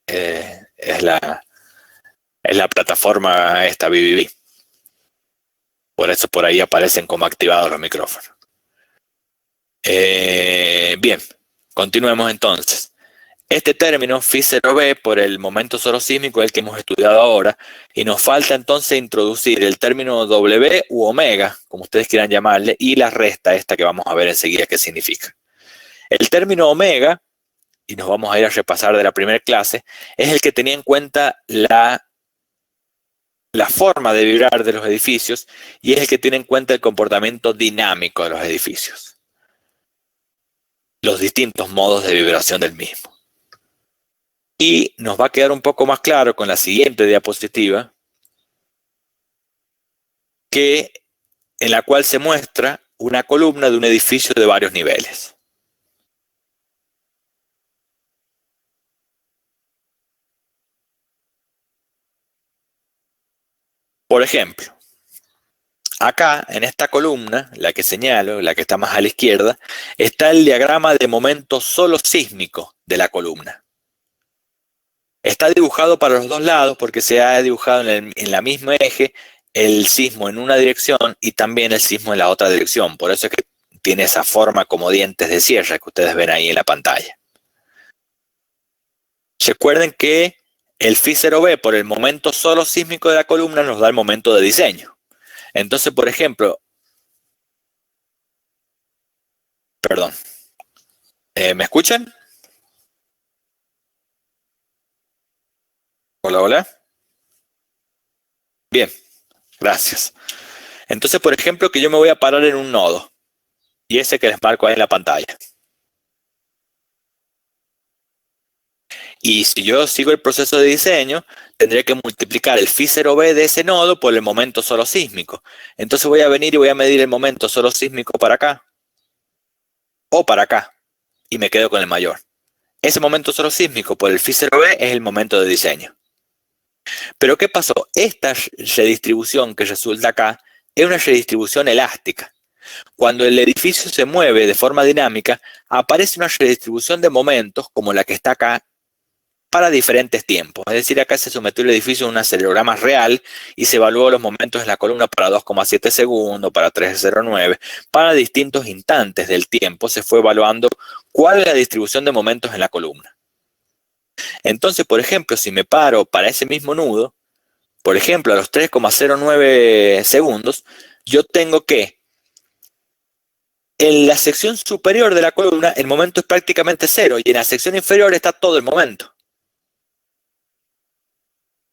es la plataforma esta BBB. Por eso por ahí aparecen como activados los micrófonos. Bien, continuemos entonces. Este término, phi 0b, por el momento sorosísmico, es el que hemos estudiado ahora, y nos falta entonces introducir el término W u omega, como ustedes quieran llamarle, y la resta esta que vamos a ver enseguida qué significa. El término omega, y nos vamos a ir a repasar de la primera clase, es el que tenía en cuenta la forma de vibrar de los edificios y es el que tiene en cuenta el comportamiento dinámico de los edificios, los distintos modos de vibración del mismo. Y nos va a quedar un poco más claro con la siguiente diapositiva, en la cual se muestra una columna de un edificio de varios niveles. Por ejemplo, acá en esta columna, la que señalo, la que está más a la izquierda, está el diagrama de momento solo sísmico de la columna. Está dibujado para los dos lados porque se ha dibujado en la misma eje el sismo en una dirección y también el sismo en la otra dirección. Por eso es que tiene esa forma como dientes de sierra que ustedes ven ahí en la pantalla. Recuerden que el phi 0b por el momento solo sísmico de la columna nos da el momento de diseño. Entonces, por ejemplo, perdón, ¿me escuchan? Hola, hola. Bien, gracias. Entonces, por ejemplo, que yo me voy a parar en un nodo y ese que les marco ahí en la pantalla. Y si yo sigo el proceso de diseño, tendré que multiplicar el phi 0b de ese nodo por el momento solo sísmico. Entonces voy a venir y voy a medir el momento solo sísmico para acá o para acá y me quedo con el mayor. Ese momento solo sísmico por el phi 0b es el momento de diseño. Pero ¿qué pasó? Esta redistribución que resulta acá es una redistribución elástica. Cuando el edificio se mueve de forma dinámica, aparece una redistribución de momentos como la que está acá para diferentes tiempos. Es decir, acá se sometió el edificio a un acelerograma real y se evaluó los momentos en la columna para 2,7 segundos, para 3,09. Para distintos instantes del tiempo se fue evaluando cuál es la distribución de momentos en la columna. Entonces, por ejemplo, si me paro para ese mismo nudo, por ejemplo, a los 3,09 segundos, yo tengo que en la sección superior de la columna el momento es prácticamente cero y en la sección inferior está todo el momento.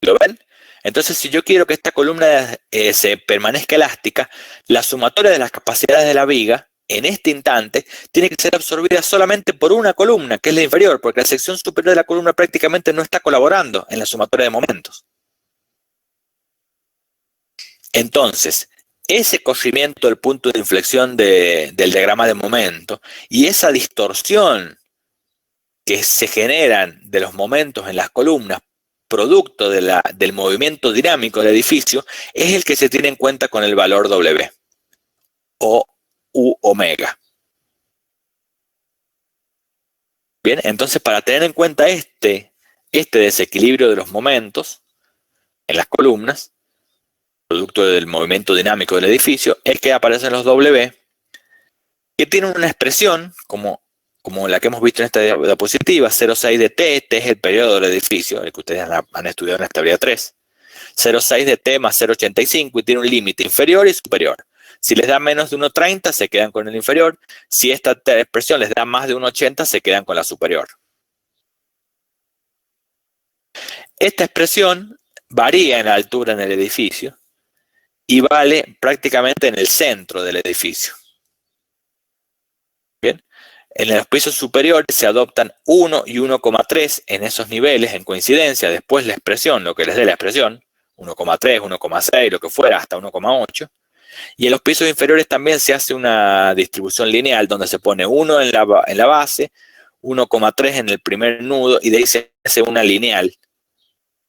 ¿Lo ven? Entonces, si yo quiero que esta columna se permanezca elástica, la sumatoria de las capacidades de la viga en este instante tiene que ser absorbida solamente por una columna, que es la inferior, porque la sección superior de la columna prácticamente no está colaborando en la sumatoria de momentos. Entonces, ese corrimiento del punto de inflexión del diagrama de momento y esa distorsión que se generan de los momentos en las columnas producto del movimiento dinámico del edificio es el que se tiene en cuenta con el valor W o U omega. Bien, entonces para tener en cuenta este desequilibrio de los momentos en las columnas, producto del movimiento dinámico del edificio, es que aparecen los W, que tienen una expresión como la que hemos visto en esta diapositiva, 0,6 de T, T es el periodo del edificio, el que ustedes han estudiado en la estabilidad 3, 0,6 de T más 0,85 y tiene un límite inferior y superior. Si les da menos de 1,30 se quedan con el inferior, si esta expresión les da más de 1,80 se quedan con la superior. Esta expresión varía en la altura en el edificio y vale prácticamente en el centro del edificio. Bien, en los pisos superiores se adoptan 1 y 1,3 en esos niveles en coincidencia, después la expresión, lo que les dé la expresión, 1,3, 1,6, lo que fuera, hasta 1,8. Y en los pisos inferiores también se hace una distribución lineal donde se pone 1 en la base, 1,3 en el primer nudo y de ahí se hace una lineal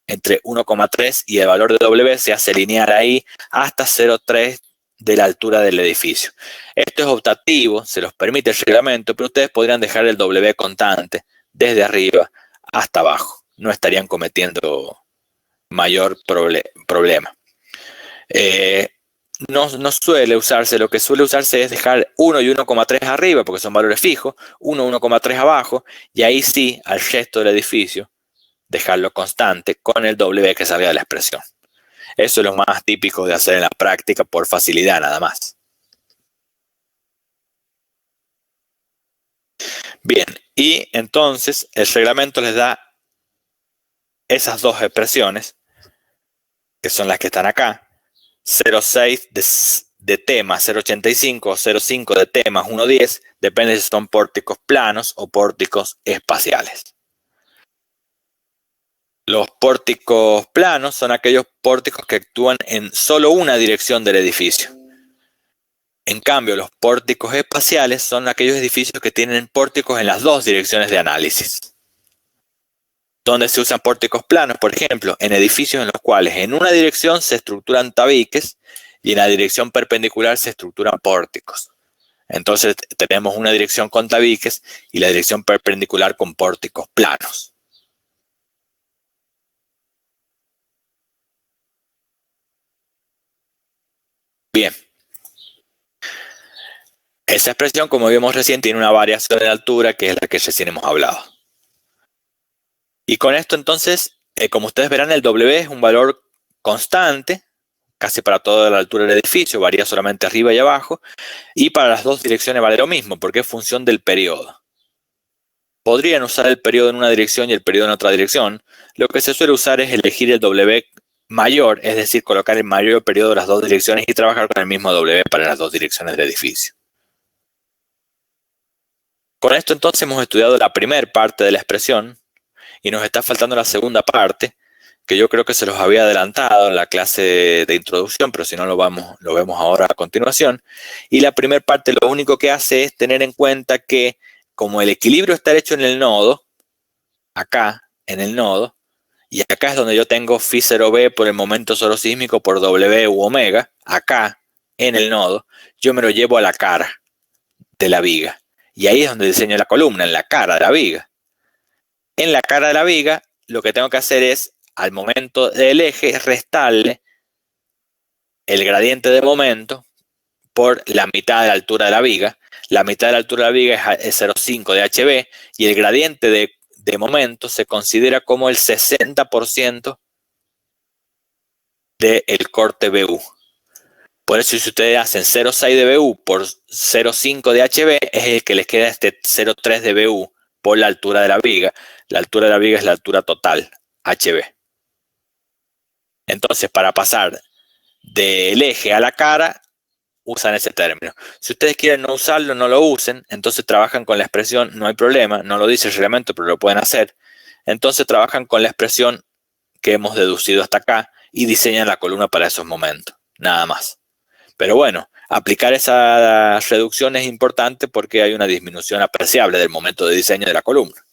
entre 1,3 y el valor de W se hace lineal ahí hasta 0,3 de la altura del edificio. Esto es optativo, se los permite el reglamento, pero ustedes podrían dejar el W constante desde arriba hasta abajo. No estarían cometiendo mayor problema. No suele usarse, lo que suele usarse es dejar 1 y 1,3 arriba, porque son valores fijos, 1, 1,3 abajo, y ahí sí, al resto del edificio, dejarlo constante con el W que salga de la expresión. Eso es lo más típico de hacer en la práctica por facilidad nada más. Bien, y entonces el reglamento les da esas dos expresiones, que son las que están acá, 0,6 de T más 0,85 o 0,5 de T más 1,10, depende si son pórticos planos o pórticos espaciales. Los pórticos planos son aquellos pórticos que actúan en solo una dirección del edificio. En cambio, los pórticos espaciales son aquellos edificios que tienen pórticos en las dos direcciones de análisis. ¿Dónde se usan pórticos planos? Por ejemplo, en edificios en los cuales en una dirección se estructuran tabiques y en la dirección perpendicular se estructuran pórticos. Entonces tenemos una dirección con tabiques y la dirección perpendicular con pórticos planos. Bien. Esa expresión, como vimos recién, tiene una variación de altura que es la que recién hemos hablado. Y con esto entonces, como ustedes verán, el W es un valor constante, casi para toda la altura del edificio, varía solamente arriba y abajo, y para las dos direcciones vale lo mismo, porque es función del periodo. Podrían usar el periodo en una dirección y el periodo en otra dirección. Lo que se suele usar es elegir el W mayor, es decir, colocar el mayor periodo de las dos direcciones y trabajar con el mismo W para las dos direcciones del edificio. Con esto entonces hemos estudiado la primera parte de la expresión y nos está faltando la segunda parte, que yo creo que se los había adelantado en la clase de introducción, pero si no lo vemos ahora a continuación. Y la primera parte lo único que hace es tener en cuenta que como el equilibrio está hecho en el nodo, acá en el nodo, y acá es donde yo tengo Φ0b por el momento sorosísmico por W u omega, acá en el nodo, yo me lo llevo a la cara de la viga. Y ahí es donde diseño la columna, en la cara de la viga. En la cara de la viga, lo que tengo que hacer es, al momento del eje, restarle el gradiente de momento por la mitad de la altura de la viga. La mitad de la altura de la viga es 0,5 de HB y el gradiente de momento se considera como el 60% del corte BU. Por eso si ustedes hacen 0,6 de BU por 0,5 de HB, es el que les queda este 0,3 de BU por la altura de la viga. La altura de la viga es la altura total, HB. Entonces, para pasar del eje a la cara, usan ese término. Si ustedes quieren no usarlo, no lo usen. Entonces trabajan con la expresión, no hay problema. No lo dice el reglamento, pero lo pueden hacer. Entonces trabajan con la expresión que hemos deducido hasta acá y diseñan la columna para esos momentos. Nada más. Pero bueno, aplicar esa reducción es importante porque hay una disminución apreciable del momento de diseño de la columna.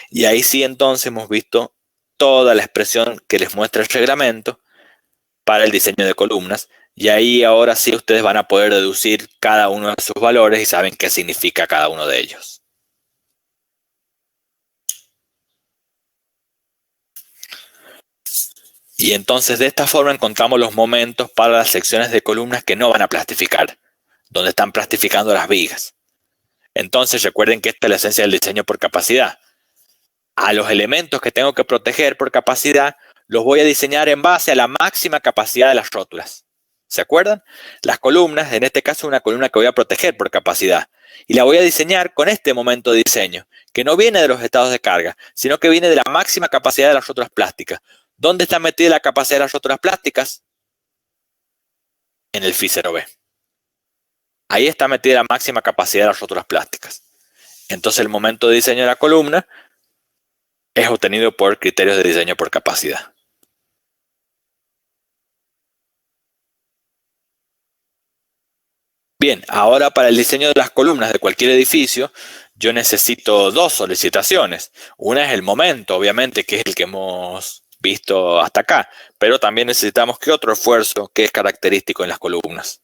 Y ahí sí entonces hemos visto toda la expresión que les muestra el reglamento para el diseño de columnas. Y ahí ahora sí ustedes van a poder deducir cada uno de sus valores y saben qué significa cada uno de ellos. Y entonces de esta forma encontramos los momentos para las secciones de columnas que no van a plastificar, donde están plastificando las vigas. Entonces recuerden que esta es la esencia del diseño por capacidad. A los elementos que tengo que proteger por capacidad, los voy a diseñar en base a la máxima capacidad de las rótulas. ¿Se acuerdan? Las columnas, en este caso una columna que voy a proteger por capacidad. Y la voy a diseñar con este momento de diseño, que no viene de los estados de carga, sino que viene de la máxima capacidad de las rótulas plásticas. ¿Dónde está metida la capacidad de las roturas plásticas? En el Phi0b. Ahí está metida la máxima capacidad de las roturas plásticas. Entonces el momento de diseño de la columna es obtenido por criterios de diseño por capacidad. Bien, ahora para el diseño de las columnas de cualquier edificio, yo necesito dos solicitaciones. Una es el momento, obviamente, que es el que hemos visto hasta acá, pero también necesitamos que otro esfuerzo que es característico en las columnas.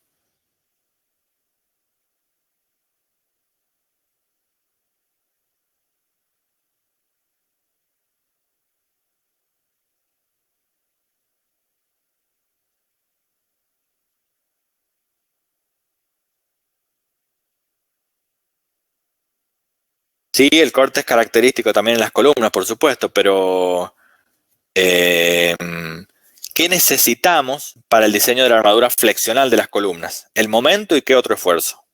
Sí, el corte es característico también en las columnas, por supuesto, pero ¿qué necesitamos para el diseño de la armadura flexional de las columnas? El momento y qué otro esfuerzo.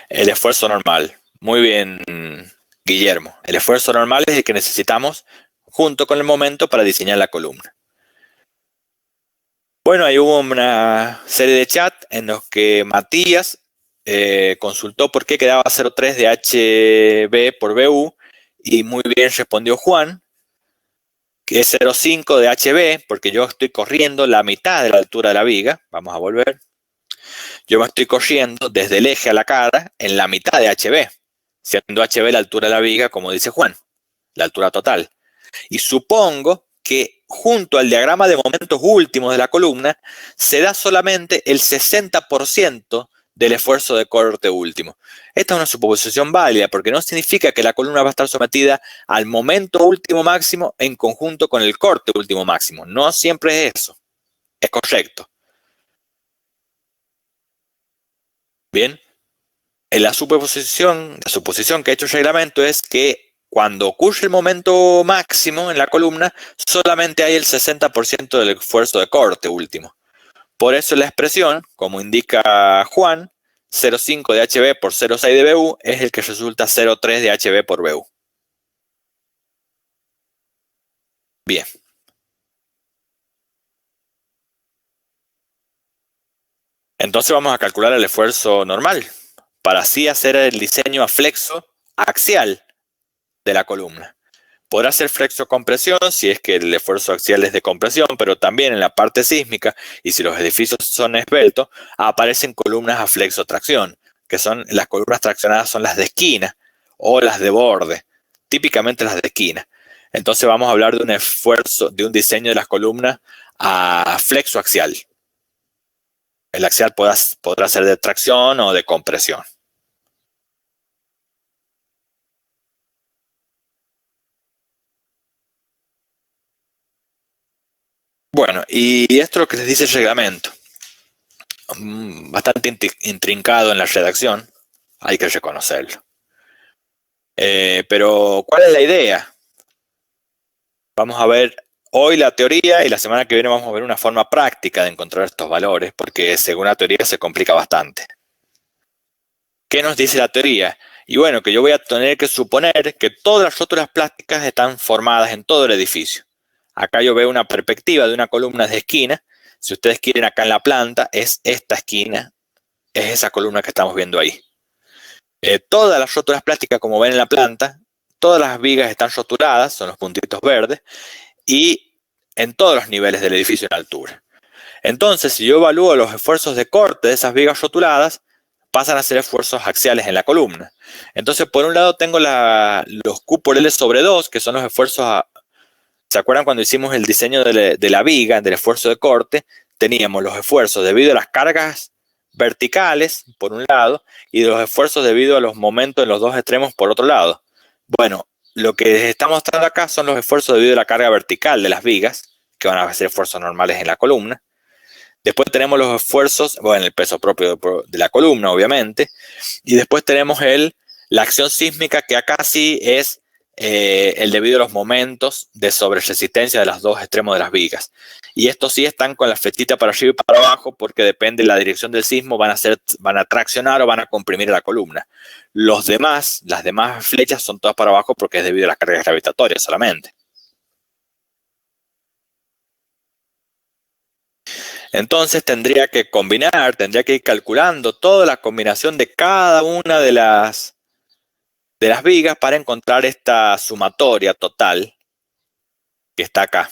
El esfuerzo normal. Muy bien, Guillermo. El esfuerzo normal es el que necesitamos junto con el momento para diseñar la columna. Bueno, ahí hubo una serie de chat en los que Matías consultó por qué quedaba 0,3 de HB por BU y muy bien respondió Juan, que es 0,5 de HB porque yo estoy corriendo la mitad de la altura de la viga. Vamos a volver. Yo me estoy corriendo desde el eje a la cara en la mitad de HB, siendo HB la altura de la viga, como dice Juan, la altura total. Y supongo que junto al diagrama de momentos últimos de la columna se da solamente el 60% del esfuerzo de corte último. Esta es una suposición válida porque no significa que la columna va a estar sometida al momento último máximo en conjunto con el corte último máximo. No siempre es eso. Es correcto. Bien. En la suposición que ha hecho el reglamento es que cuando ocurre el momento máximo en la columna, solamente hay el 60% del esfuerzo de corte último. Por eso la expresión, como indica Juan, 0,5 de HB por 0,6 de BU es el que resulta 0,3 de HB por BU. Bien. Entonces vamos a calcular el esfuerzo normal, para así hacer el diseño a flexo axial de la columna. Podrá ser flexo-compresión si es que el esfuerzo axial es de compresión, pero también en la parte sísmica y si los edificios son esbeltos, aparecen columnas a flexo-tracción, que son las columnas traccionadas son las de esquina o las de borde, típicamente las de esquina. Entonces vamos a hablar de un esfuerzo, de un diseño de las columnas a flexo-axial. El axial podrá ser de tracción o de compresión. Bueno, y esto es lo que les dice el reglamento. Bastante intrincado en la redacción, hay que reconocerlo. Pero, ¿cuál es la idea? Vamos a ver hoy la teoría y la semana que viene vamos a ver una forma práctica de encontrar estos valores, porque según la teoría se complica bastante. ¿Qué nos dice la teoría? Y bueno, que yo voy a tener que suponer que todas las rótulas plásticas están formadas en todo el edificio. Acá yo veo una perspectiva de una columna de esquina. Si ustedes quieren, acá en la planta es esta esquina, es esa columna que estamos viendo ahí. Todas las rótulas plásticas, como ven en la planta, todas las vigas están rotuladas, son los puntitos verdes, y en todos los niveles del edificio en altura. Entonces, si yo evalúo los esfuerzos de corte de esas vigas rotuladas, pasan a ser esfuerzos axiales en la columna. Entonces, por un lado tengo los Q por L sobre 2, que son los esfuerzos. ¿Se acuerdan cuando hicimos el diseño de la viga, del esfuerzo de corte? Teníamos los esfuerzos debido a las cargas verticales, por un lado, y los esfuerzos debido a los momentos en los dos extremos, por otro lado. Bueno, lo que les está mostrando acá son los esfuerzos debido a la carga vertical de las vigas, que van a ser esfuerzos normales en la columna. Después tenemos los esfuerzos, bueno, el peso propio de la columna, obviamente. Y después tenemos la acción sísmica, que acá sí es el debido a los momentos de sobreresistencia de los dos extremos de las vigas. Y estos sí están con la flechita para arriba y para abajo porque depende de la dirección del sismo, van a traccionar o van a comprimir la columna. Las demás flechas son todas para abajo porque es debido a las cargas gravitatorias solamente. Entonces tendría que ir calculando toda la combinación de cada una de las vigas para encontrar esta sumatoria total que está acá.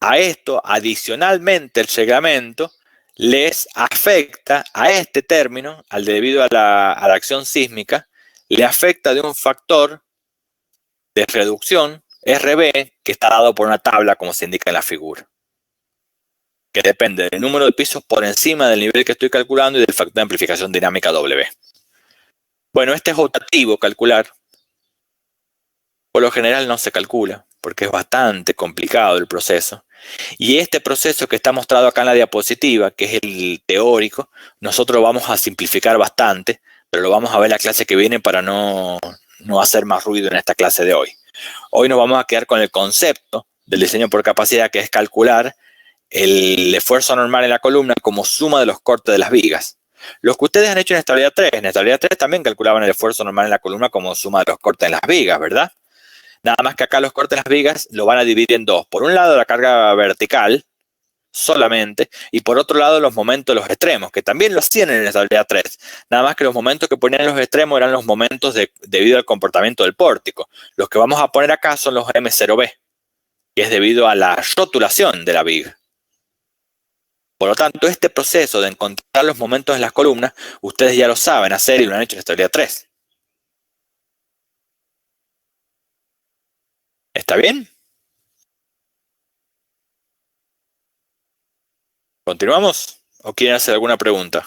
A esto, adicionalmente, el reglamento les afecta a este término, debido a la acción sísmica, le afecta de un factor de reducción, RB, que está dado por una tabla como se indica en la figura, que depende del número de pisos por encima del nivel que estoy calculando y del factor de amplificación dinámica W. Bueno, este es optativo calcular. Por lo general no se calcula, porque es bastante complicado el proceso. Y este proceso que está mostrado acá en la diapositiva, que es el teórico, nosotros lo vamos a simplificar bastante, pero lo vamos a ver la clase que viene para no hacer más ruido en esta clase de hoy. Hoy nos vamos a quedar con el concepto del diseño por capacidad, que es calcular el esfuerzo normal en la columna como suma de los cortes de las vigas. Los que ustedes han hecho en estabilidad 3, también calculaban el esfuerzo normal en la columna como suma de los cortes en las vigas, ¿verdad? Nada más que acá los cortes en las vigas lo van a dividir en dos. Por un lado la carga vertical solamente y por otro lado los momentos de los extremos, que también lo hacían en estabilidad 3. Nada más que los momentos que ponían en los extremos eran los momentos debido al comportamiento del pórtico. Los que vamos a poner acá son los M0B, que es debido a la rotulación de la viga. Por lo tanto, este proceso de encontrar los momentos en las columnas, ustedes ya lo saben hacer y lo han hecho en estabilidad 3. ¿Está bien? ¿Continuamos? ¿O quieren hacer alguna pregunta?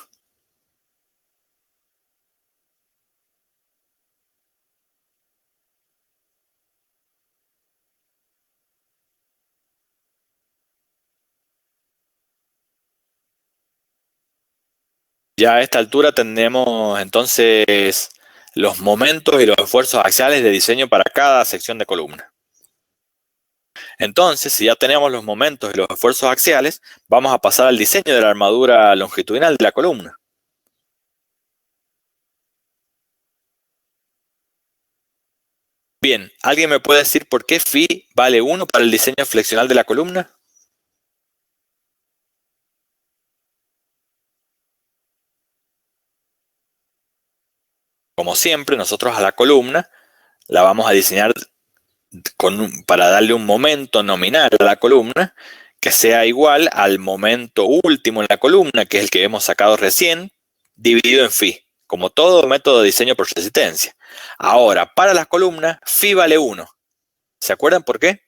Ya a esta altura tenemos entonces los momentos y los esfuerzos axiales de diseño para cada sección de columna. Entonces, si ya tenemos los momentos y los esfuerzos axiales, vamos a pasar al diseño de la armadura longitudinal de la columna. Bien, ¿alguien me puede decir por qué phi vale 1 para el diseño flexional de la columna? Como siempre, nosotros a la columna la vamos a diseñar para darle un momento nominal a la columna que sea igual al momento último en la columna, que es el que hemos sacado recién, dividido en phi, como todo método de diseño por resistencia. Ahora, para las columnas, phi vale 1. ¿Se acuerdan por qué?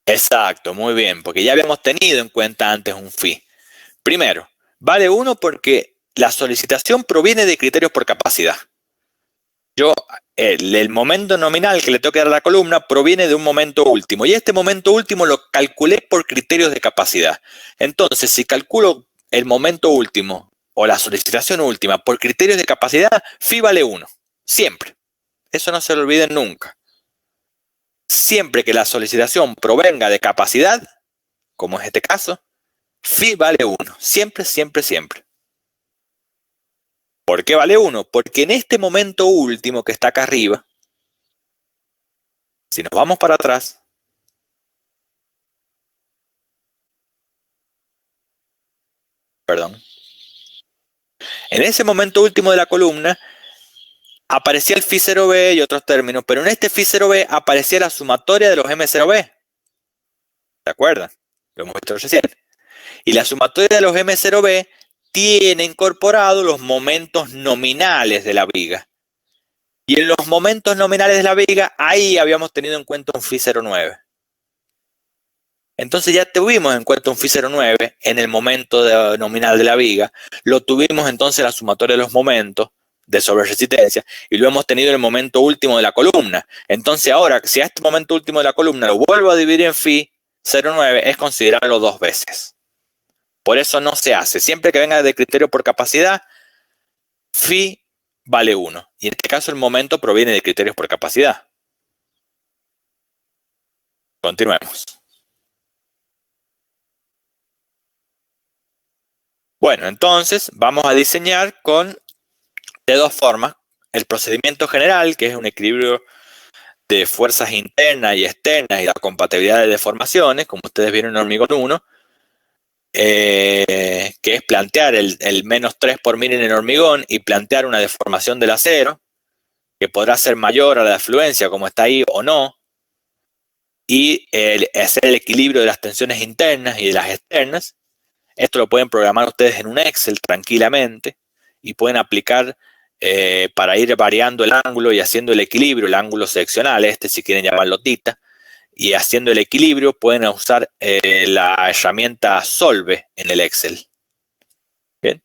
Exacto, muy bien, porque ya habíamos tenido en cuenta antes un phi. Primero, vale 1 porque la solicitación proviene de criterios por capacidad. El momento nominal que le tengo que dar a la columna proviene de un momento último, y este momento último lo calculé por criterios de capacidad. Entonces, si calculo el momento último o la solicitación última por criterios de capacidad, phi vale 1, siempre. Eso no se lo olviden nunca. Siempre que la solicitación provenga de capacidad, como es este caso, phi vale 1. Siempre, siempre, siempre. ¿Por qué vale 1? Porque en este momento último que está acá arriba, si nos vamos para atrás, perdón, en ese momento último de la columna aparecía el phi 0b y otros términos, pero en este phi 0b aparecía la sumatoria de los M0b. ¿Se acuerdan? Lo hemos visto recién. Y la sumatoria de los M0b tiene incorporado los momentos nominales de la viga. Y en los momentos nominales de la viga, ahí habíamos tenido en cuenta un phi 0,9. Entonces ya tuvimos en cuenta un phi09 en el momento nominal de la viga, lo tuvimos entonces en la sumatoria de los momentos de sobreresistencia y lo hemos tenido en el momento último de la columna. Entonces ahora, si a este momento último de la columna lo vuelvo a dividir en phi09, es considerarlo 2 veces. Por eso no se hace. Siempre que venga de criterio por capacidad, phi vale 1. Y en este caso el momento proviene de criterios por capacidad. Continuemos. Bueno, entonces vamos a diseñar de 2 formas. El procedimiento general, que es un equilibrio de fuerzas internas y externas y la compatibilidad de deformaciones, como ustedes vieron en hormigón 1, que es plantear el menos 3 por mil en el hormigón y plantear una deformación del acero, que podrá ser mayor a la afluencia, como está ahí, o no, y hacer el equilibrio de las tensiones internas y de las externas. Esto lo pueden programar ustedes en un Excel tranquilamente y pueden aplicar para ir variando el ángulo y haciendo el equilibrio, el ángulo seccional, si quieren llamarlo tita, y haciendo el equilibrio pueden usar la herramienta Solve en el Excel. Bien,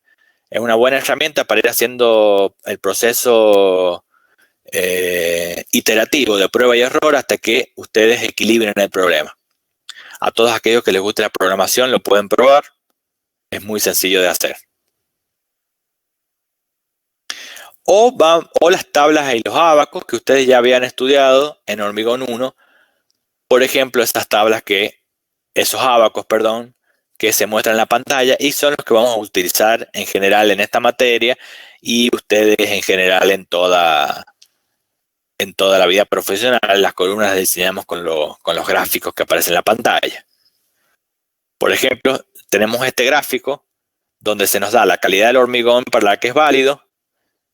es una buena herramienta para ir haciendo el proceso iterativo de prueba y error hasta que ustedes equilibren el problema. A todos aquellos que les guste la programación lo pueden probar. Es muy sencillo de hacer. O las tablas y los ábacos que ustedes ya habían estudiado en hormigón 1. Por ejemplo, esos ábacos, que se muestran en la pantalla y son los que vamos a utilizar en general en esta materia y ustedes en general en toda la vida profesional. Las columnas las diseñamos con los gráficos que aparecen en la pantalla. Por ejemplo, tenemos este gráfico donde se nos da la calidad del hormigón para la que es válido,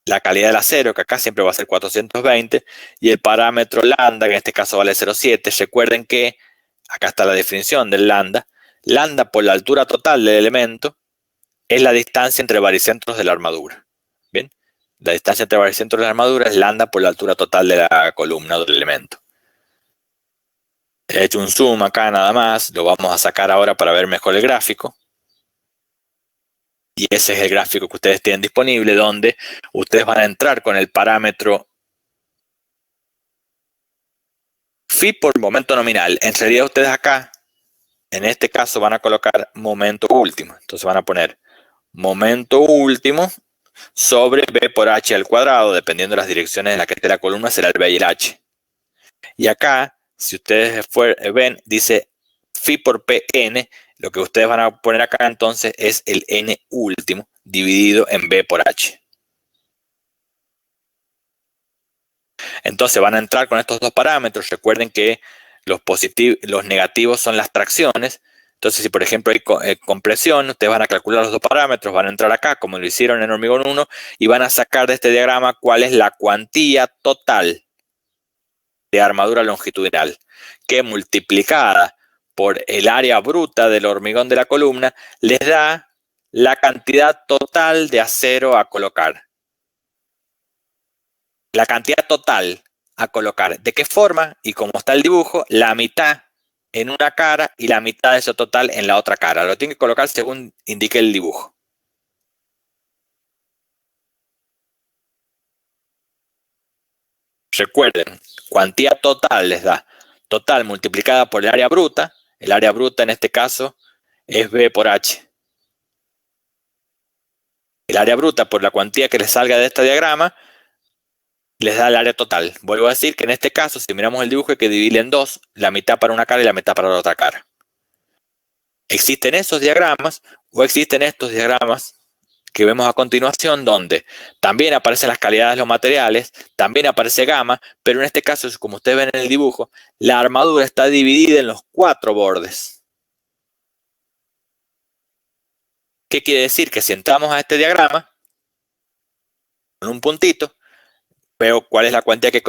la calidad del acero, que acá siempre va a ser 420, y el parámetro lambda, que en este caso vale 0,7. Recuerden que acá está la definición del lambda. Lambda por la altura total del elemento es la distancia entre baricentros de la armadura. Bien, la distancia entre baricentros de la armadura es lambda por la altura total de la columna o del elemento. He hecho un zoom acá nada más, lo vamos a sacar ahora para ver mejor el gráfico. Y ese es el gráfico que ustedes tienen disponible, donde ustedes van a entrar con el parámetro phi por momento nominal. En realidad ustedes acá, en este caso, van a colocar momento último. Entonces van a poner momento último sobre b por h al cuadrado, dependiendo de las direcciones en las que esté la columna, será el b y el h. Y acá, si ustedes ven, dice phi por pn. Lo que ustedes van a poner acá entonces es el n último dividido en b por h. Entonces van a entrar con estos 2 parámetros. Recuerden que los negativos son las tracciones. Entonces si por ejemplo hay compresión, ustedes van a calcular los 2 parámetros, van a entrar acá como lo hicieron en hormigón 1 y van a sacar de este diagrama cuál es la cuantía total de armadura longitudinal, que multiplicada por el área bruta del hormigón de la columna les da la cantidad total de acero a colocar. La cantidad total a colocar. ¿De qué forma? Y como está el dibujo, la mitad en una cara y la mitad de eso total en la otra cara. Lo tienen que colocar según indique el dibujo. Recuerden, cuantía total les da total multiplicada por el área bruta. El área bruta en este caso es B por H. El área bruta por la cuantía que les salga de este diagrama les da el área total. Vuelvo a decir que en este caso, si miramos el dibujo, hay que dividir en 2, la mitad para una cara y la mitad para la otra cara. Existen esos diagramas o existen estos diagramas que vemos a continuación, donde también aparecen las calidades de los materiales, también aparece gamma, pero en este caso, como ustedes ven en el dibujo, la armadura está dividida en los 4 bordes. ¿Qué quiere decir? Que si entramos a este diagrama, con un puntito, veo cuál es la cuantía que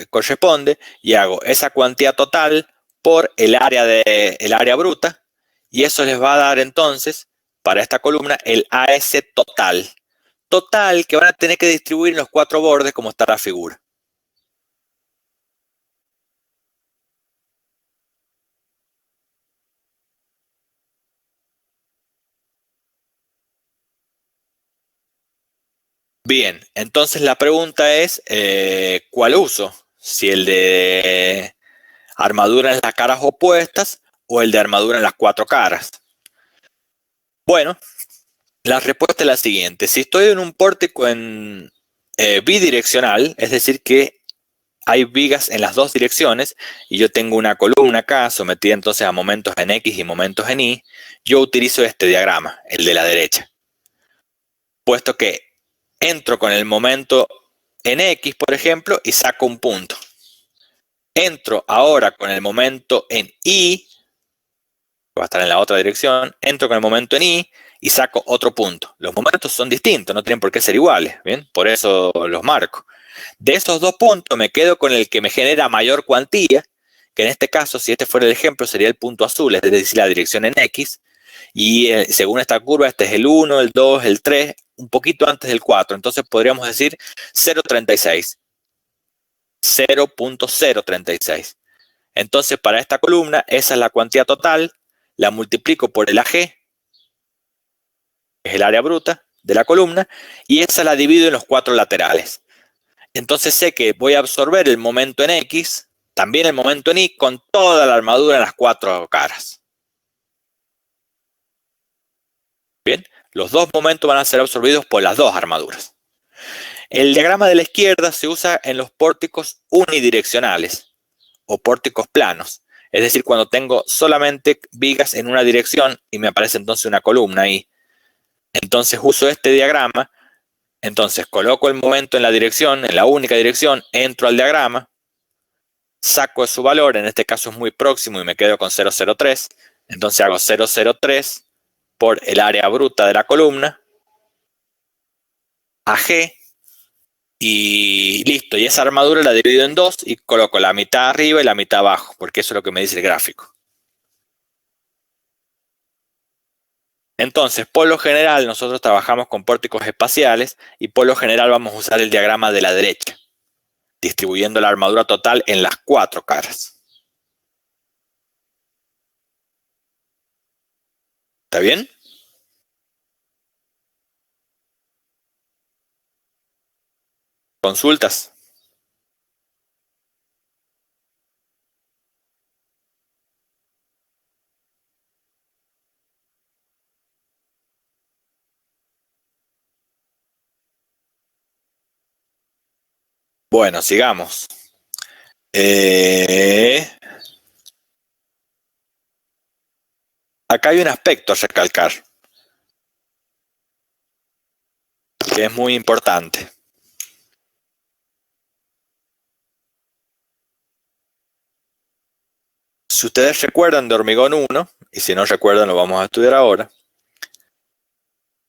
corresponde y hago esa cuantía total por el área bruta, y eso les va a dar entonces para esta columna el AS total. Total que van a tener que distribuir en los 4 bordes como está la figura. Bien, entonces la pregunta es, ¿cuál uso? Si el de armadura en las caras opuestas o el de armadura en las cuatro caras. Bueno, la respuesta es la siguiente. Si estoy en un pórtico en bidireccional, es decir que hay vigas en las dos direcciones y yo tengo una columna acá sometida entonces a momentos en X y momentos en Y, yo utilizo este diagrama, el de la derecha. Puesto que entro con el momento en X, por ejemplo, y saco un punto. Entro ahora con el momento en Y, va a estar en la otra dirección, entro con el momento en Y y saco otro punto. Los momentos son distintos, no tienen por qué ser iguales, ¿bien? Por eso los marco. De esos dos puntos me quedo con el que me genera mayor cuantía, que en este caso, si este fuera el ejemplo, sería el punto azul, es decir, la dirección en X, y según esta curva, este es el 1, el 2, el 3, un poquito antes del 4, entonces podríamos decir 0,36. 0.036. Entonces, para esta columna, esa es la cuantía total, la multiplico por el AG, que es el área bruta de la columna, y esa la divido en los cuatro laterales. Entonces sé que voy a absorber el momento en X, también el momento en Y, con toda la armadura en las cuatro caras. Bien, los dos momentos van a ser absorbidos por las dos armaduras. El diagrama de la izquierda se usa en los pórticos unidireccionales o pórticos planos. Es decir, cuando tengo solamente vigas en una dirección y me aparece entonces una columna ahí. Entonces uso este diagrama. Entonces coloco el momento en la dirección, en la única dirección, entro al diagrama, saco su valor, en este caso es muy próximo y me quedo con 0,03. Entonces hago 0,03 por el área bruta de la columna, AG, y listo. Y esa armadura la divido en dos y coloco la mitad arriba y la mitad abajo, porque eso es lo que me dice el gráfico. Entonces, por lo general, nosotros trabajamos con pórticos espaciales y por lo general vamos a usar el diagrama de la derecha, distribuyendo la armadura total en las cuatro caras. ¿Está bien? ¿Consultas? Bueno, sigamos. Acá hay un aspecto a recalcar, que es muy importante. Si ustedes recuerdan de hormigón 1, y si no recuerdan lo vamos a estudiar ahora,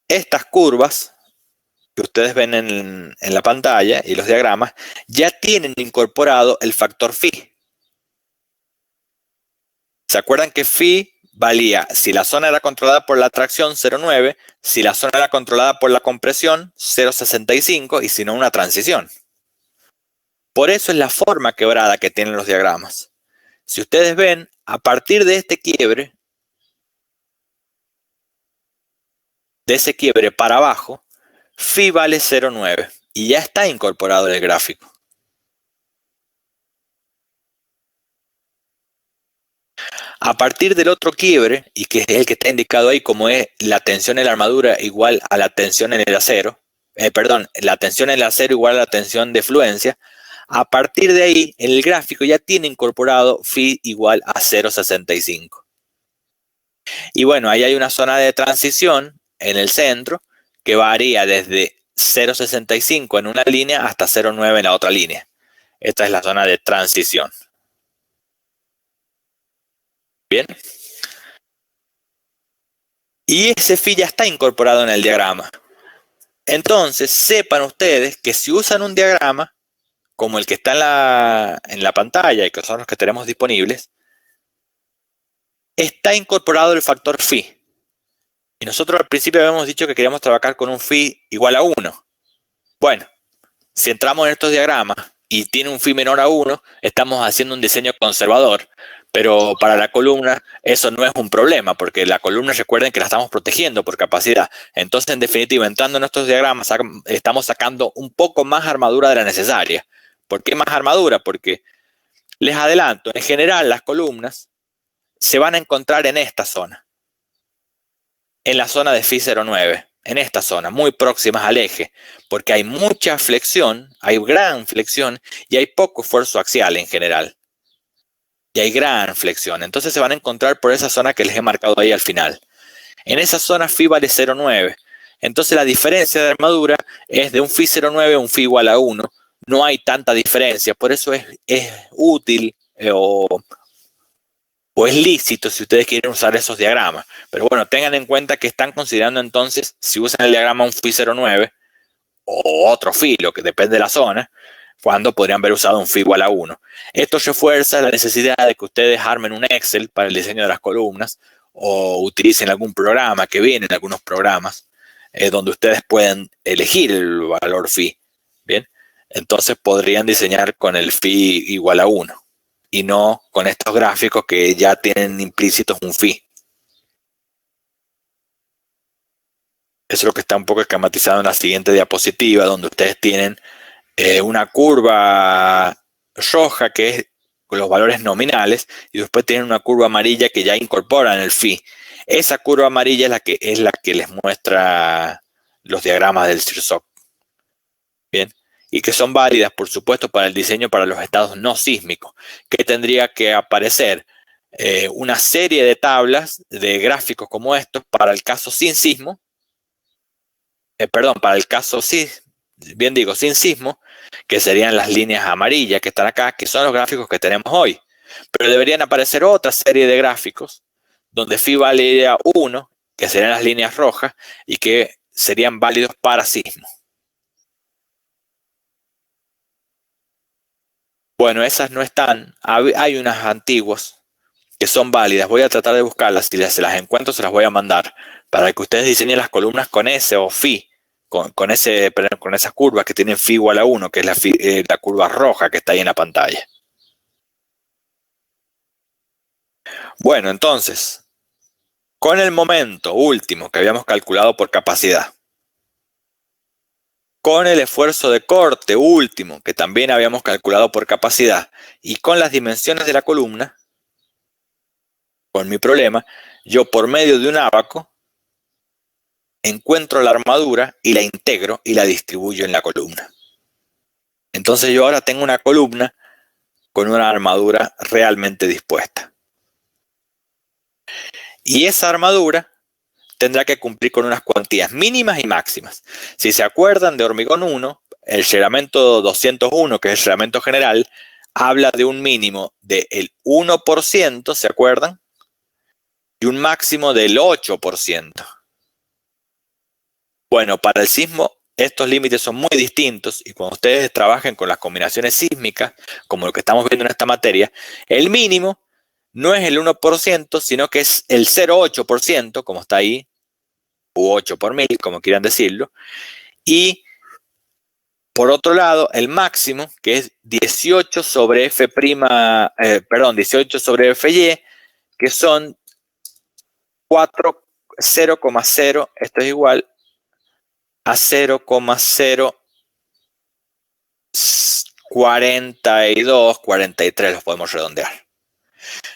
estas curvas que ustedes ven en la pantalla y los diagramas ya tienen incorporado el factor phi. ¿Se acuerdan que phi valía si la zona era controlada por la tracción 0,9, si la zona era controlada por la compresión 0,65 y si no una transición? Por eso es la forma quebrada que tienen los diagramas. Si ustedes ven, a partir de este quiebre, de ese quiebre para abajo, phi vale 0,9 y ya está incorporado en el gráfico. A partir del otro quiebre, y que es el que está indicado ahí como es la tensión en la armadura igual a la tensión en el acero, la tensión en el acero igual a la tensión de fluencia, a partir de ahí el gráfico ya tiene incorporado phi igual a 0,65. Y bueno, ahí hay una zona de transición en el centro que varía desde 0,65 en una línea hasta 0,9 en la otra línea. Esta es la zona de transición. Bien. Y ese phi ya está incorporado en el diagrama. Entonces, sepan ustedes que si usan un diagrama como el que está en la pantalla y que son los que tenemos disponibles, está incorporado el factor phi. Y nosotros al principio habíamos dicho que queríamos trabajar con un phi igual a 1. Bueno, si entramos en estos diagramas y tiene un phi menor a 1, estamos haciendo un diseño conservador, Pero para la columna eso no es un problema, porque la columna, recuerden que la estamos protegiendo por capacidad. Entonces, en definitiva, entrando en estos diagramas, estamos sacando un poco más armadura de la necesaria. ¿Por qué más armadura? Porque les adelanto, en general las columnas se van a encontrar en esta zona, en la zona de phi 09, en esta zona, muy próximas al eje, porque hay mucha flexión, hay gran flexión y hay poco esfuerzo axial en general. Y hay gran flexión. Entonces se van a encontrar por esa zona que les he marcado ahí al final. En esa zona phi vale 0,9. Entonces la diferencia de armadura es de un phi 0,9 a un phi igual a 1. No hay tanta diferencia. Por eso es útil o es lícito si ustedes quieren usar esos diagramas. Pero bueno, tengan en cuenta que están considerando entonces, si usan el diagrama un phi 0,9 o otro phi, lo que depende de la zona, cuando podrían haber usado un phi igual a 1. Esto refuerza la necesidad de que ustedes armen un Excel para el diseño de las columnas o utilicen algún programa que viene en algunos programas donde ustedes pueden elegir el valor phi. Bien, entonces podrían diseñar con el phi igual a 1 y no con estos gráficos que ya tienen implícitos un phi. Eso es lo que está un poco esquematizado en la siguiente diapositiva, donde ustedes tienen una curva roja que es con los valores nominales y después tienen una curva amarilla que ya incorporan el phi. Esa curva amarilla es la que les muestra los diagramas del CIRSOC. Bien, y que son válidas, por supuesto, para el diseño para los estados no sísmicos, que tendría que aparecer una serie de tablas de gráficos como estos para el caso sin sismo, para el caso sin sismo, que serían las líneas amarillas que están acá, que son los gráficos que tenemos hoy. Pero deberían aparecer otra serie de gráficos donde phi vale a 1, que serían las líneas rojas, y que serían válidos para sismo. Bueno, esas no están. Hay unas antiguas que son válidas. Voy a tratar de buscarlas. Si se las encuentro, se las voy a mandar para que ustedes diseñen las columnas con ese o phi. Con esas curvas que tienen phi igual a 1, que es la curva roja que está ahí en la pantalla. Bueno, entonces, con el momento último que habíamos calculado por capacidad, con el esfuerzo de corte último que también habíamos calculado por capacidad y con las dimensiones de la columna, con mi problema, yo por medio de un ábaco encuentro la armadura y la integro y la distribuyo en la columna. Entonces yo ahora tengo una columna con una armadura realmente dispuesta. Y esa armadura tendrá que cumplir con unas cuantías mínimas y máximas. Si se acuerdan de hormigón 1, el reglamento 201, que es el reglamento general, habla de un mínimo del 1%, ¿se acuerdan? Y un máximo del 8%. Bueno, para el sismo estos límites son muy distintos y cuando ustedes trabajen con las combinaciones sísmicas, como lo que estamos viendo en esta materia, el mínimo no es el 1%, sino que es el 0,8%, como está ahí, u 8 por 1000, como quieran decirlo. Y por otro lado, el máximo, que es 18 sobre F', 18 sobre FY, que son 0,0, esto es igual a 0,042, 43 los podemos redondear.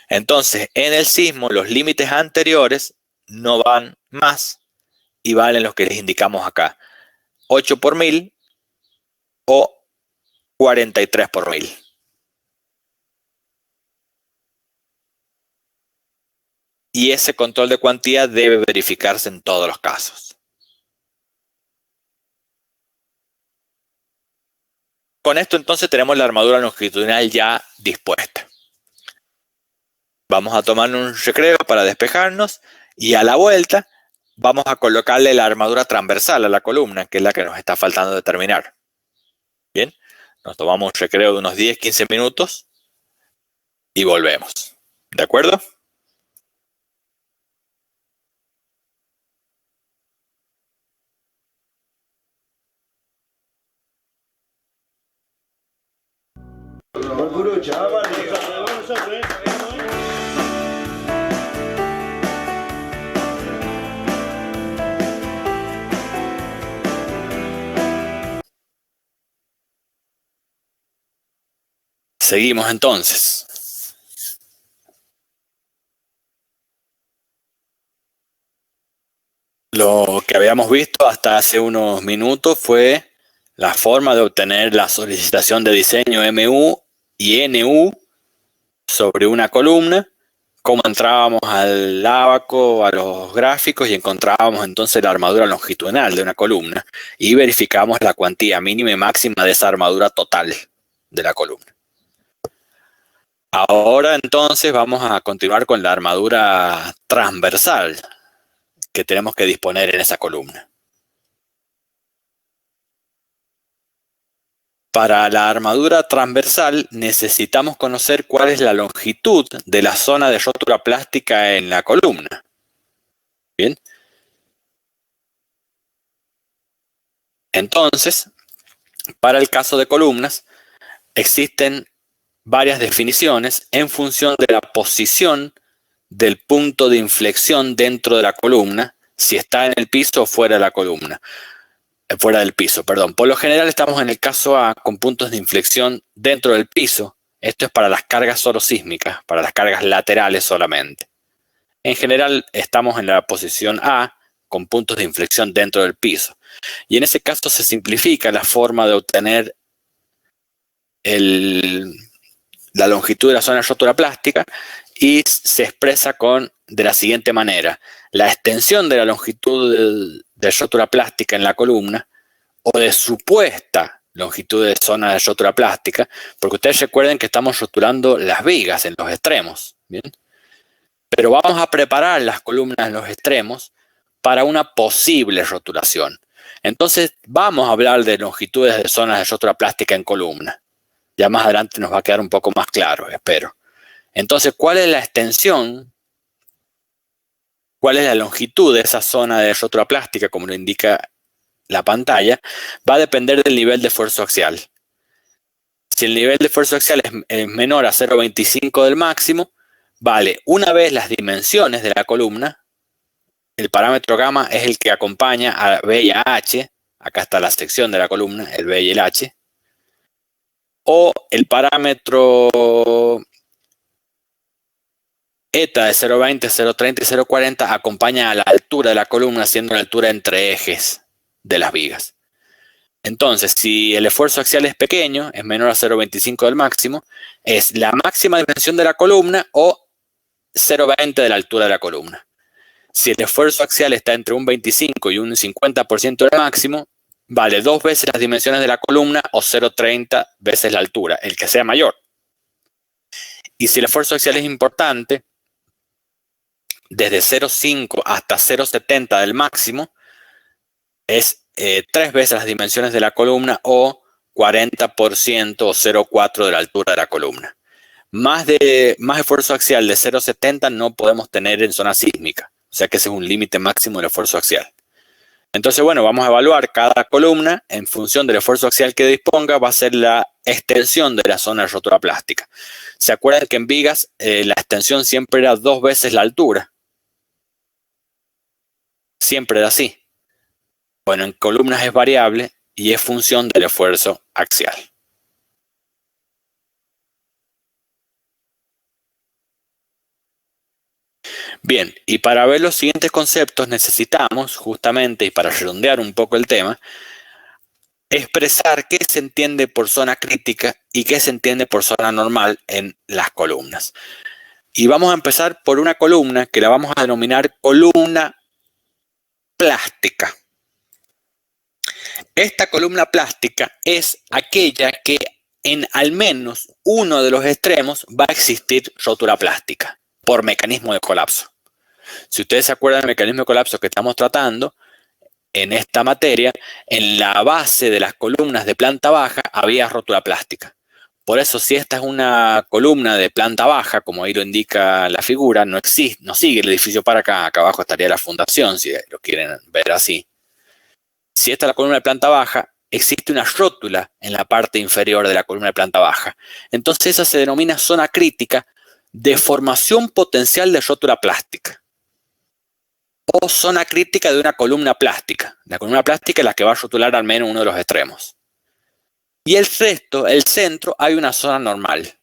Entonces, en el sismo, los límites anteriores no van más y valen los que les indicamos acá. 8 por 1000 o 43 por 1000. Y ese control de cuantía debe verificarse en todos los casos. Con esto entonces tenemos la armadura longitudinal ya dispuesta. Vamos a tomar un recreo para despejarnos y a la vuelta vamos a colocarle la armadura transversal a la columna, que es la que nos está faltando determinar. Bien, nos tomamos un recreo de unos 10-15 minutos y volvemos. ¿De acuerdo? Guru, chaval, Seguimos entonces. Lo que habíamos visto hasta hace unos minutos fue la forma de obtener la solicitación de diseño MU y NU sobre una columna, cómo entrábamos al ábaco, a los gráficos y encontrábamos entonces la armadura longitudinal de una columna y verificamos la cuantía mínima y máxima de esa armadura total de la columna. Ahora entonces vamos a continuar con la armadura transversal que tenemos que disponer en esa columna. Para la armadura transversal necesitamos conocer cuál es la longitud de la zona de rótula plástica en la columna. Bien. Entonces, para el caso de columnas, existen varias definiciones en función de la posición del punto de inflexión dentro de la columna, si está en el piso o fuera de la columna. Fuera del piso, perdón. Por lo general estamos en el caso A con puntos de inflexión dentro del piso. Esto es para las cargas solo sísmicas, para las cargas laterales solamente. En general estamos en la posición A con puntos de inflexión dentro del piso. Y en ese caso se simplifica la forma de obtener la longitud de la zona de rótula plástica y se expresa de la siguiente manera. La extensión de la longitud de rótula plástica en la columna o de supuesta longitud de zona de rótula plástica, porque ustedes recuerden que estamos rotulando las vigas en los extremos, ¿bien? Pero vamos a preparar las columnas en los extremos para una posible rotulación. Entonces vamos a hablar de longitudes de zonas de rótula plástica en columna. Ya más adelante nos va a quedar un poco más claro, espero. Entonces, ¿cuál es la extensión? ¿Cuál es la longitud de esa zona de rótula plástica, como lo indica la pantalla? Va a depender del nivel de esfuerzo axial. Si el nivel de esfuerzo axial es menor a 0,25 del máximo, vale, una vez las dimensiones de la columna, el parámetro gamma es el que acompaña a B y a H. Acá está la sección de la columna, el B y el H. O el parámetro eta de 0,20, 0,30 y 0,40 acompaña a la altura de la columna, siendo la altura entre ejes de las vigas. Entonces, si el esfuerzo axial es pequeño, es menor a 0,25 del máximo, es la máxima dimensión de la columna o 0,20 de la altura de la columna. Si el esfuerzo axial está entre un 25 y un 50% del máximo, vale 2 veces las dimensiones de la columna o 0,30 veces la altura, el que sea mayor. Y si el esfuerzo axial es importante, desde 0,5 hasta 0,70 del máximo, es 3 veces las dimensiones de la columna o 40% o 0,4 de la altura de la columna. Más esfuerzo axial de 0,70 no podemos tener en zona sísmica. O sea que ese es un límite máximo del esfuerzo axial. Entonces, bueno, vamos a evaluar cada columna en función del esfuerzo axial que disponga, va a ser la extensión de la zona de rótula plástica. ¿Se acuerdan que en vigas la extensión siempre era 2 veces la altura? Siempre era así. Bueno, en columnas es variable y es función del esfuerzo axial. Bien, y para ver los siguientes conceptos necesitamos, justamente, y para redondear un poco el tema, expresar qué se entiende por zona crítica y qué se entiende por zona normal en las columnas. Y vamos a empezar por una columna que la vamos a denominar columna plástica. Esta columna plástica es aquella que en al menos uno de los extremos va a existir rótula plástica por mecanismo de colapso. Si ustedes se acuerdan del mecanismo de colapso que estamos tratando en esta materia, en la base de las columnas de planta baja había rótula plástica. Por eso, si esta es una columna de planta baja, como ahí lo indica la figura, no sigue el edificio para acá. Acá abajo estaría la fundación, si lo quieren ver así. Si esta es la columna de planta baja, existe una rótula en la parte inferior de la columna de planta baja. Entonces esa se denomina zona crítica de formación potencial de rótula plástica. O zona crítica de una columna plástica. La columna plástica es la que va a rotular al menos uno de los extremos. y el resto, el centro, hay una zona normal.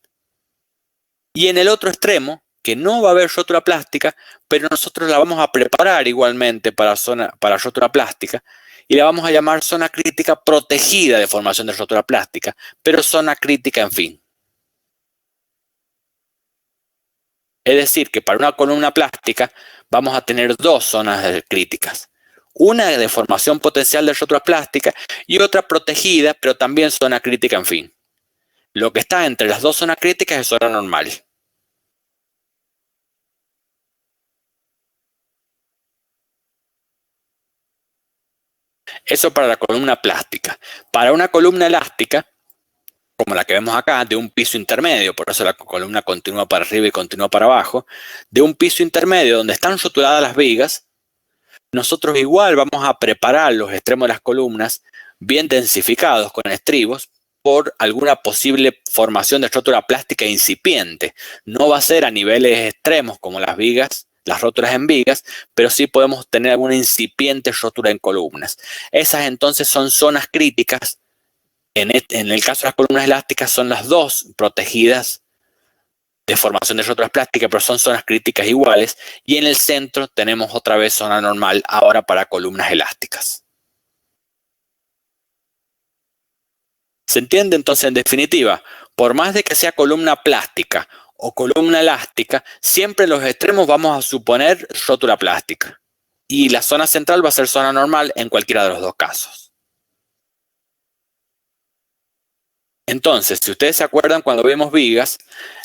Y en el otro extremo, que no va a haber rótula plástica, pero nosotros la vamos a preparar igualmente para rótula plástica, y la vamos a llamar zona crítica protegida de formación de rótula plástica, pero zona crítica en fin. Es decir, que para una columna plástica vamos a tener dos zonas críticas. Una de formación potencial de rótula plástica y otra protegida, pero también zona crítica en fin. Lo que está entre las dos zonas críticas es zona normal. Eso para la columna plástica. Para una columna elástica, como la que vemos acá, de un piso intermedio, por eso la columna continúa para arriba y continúa para abajo, de un piso intermedio donde están rotuladas las vigas, nosotros igual vamos a preparar los extremos de las columnas bien densificados con estribos por alguna posible formación de rótula plástica incipiente. No va a ser a niveles extremos como las vigas, las rótulas en vigas, pero sí podemos tener alguna incipiente rótula en columnas. Esas entonces son zonas críticas. En el caso de las columnas elásticas son las dos protegidas de formación de rótulas plásticas, pero son zonas críticas iguales. Y en el centro tenemos otra vez zona normal ahora para columnas elásticas. ¿Se entiende? Entonces, en definitiva, por más de que sea columna plástica o columna elástica, siempre en los extremos vamos a suponer rótula plástica. Y la zona central va a ser zona normal en cualquiera de los dos casos. Entonces, si ustedes se acuerdan cuando vimos vigas,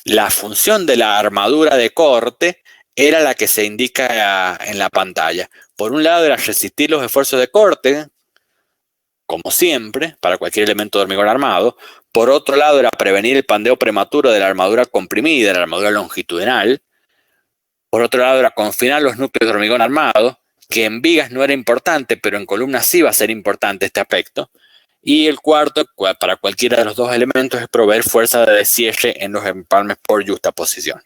la función de la armadura de corte era la que se indica en la pantalla. Por un lado era resistir los esfuerzos de corte, como siempre, para cualquier elemento de hormigón armado. Por otro lado era prevenir el pandeo prematuro de la armadura comprimida, de la armadura longitudinal. Por otro lado era confinar los núcleos de hormigón armado, que en vigas no era importante, pero en columnas sí va a ser importante este aspecto. Y el cuarto, para cualquiera de los dos elementos, es proveer fuerza de descierre en los empalmes por justaposición.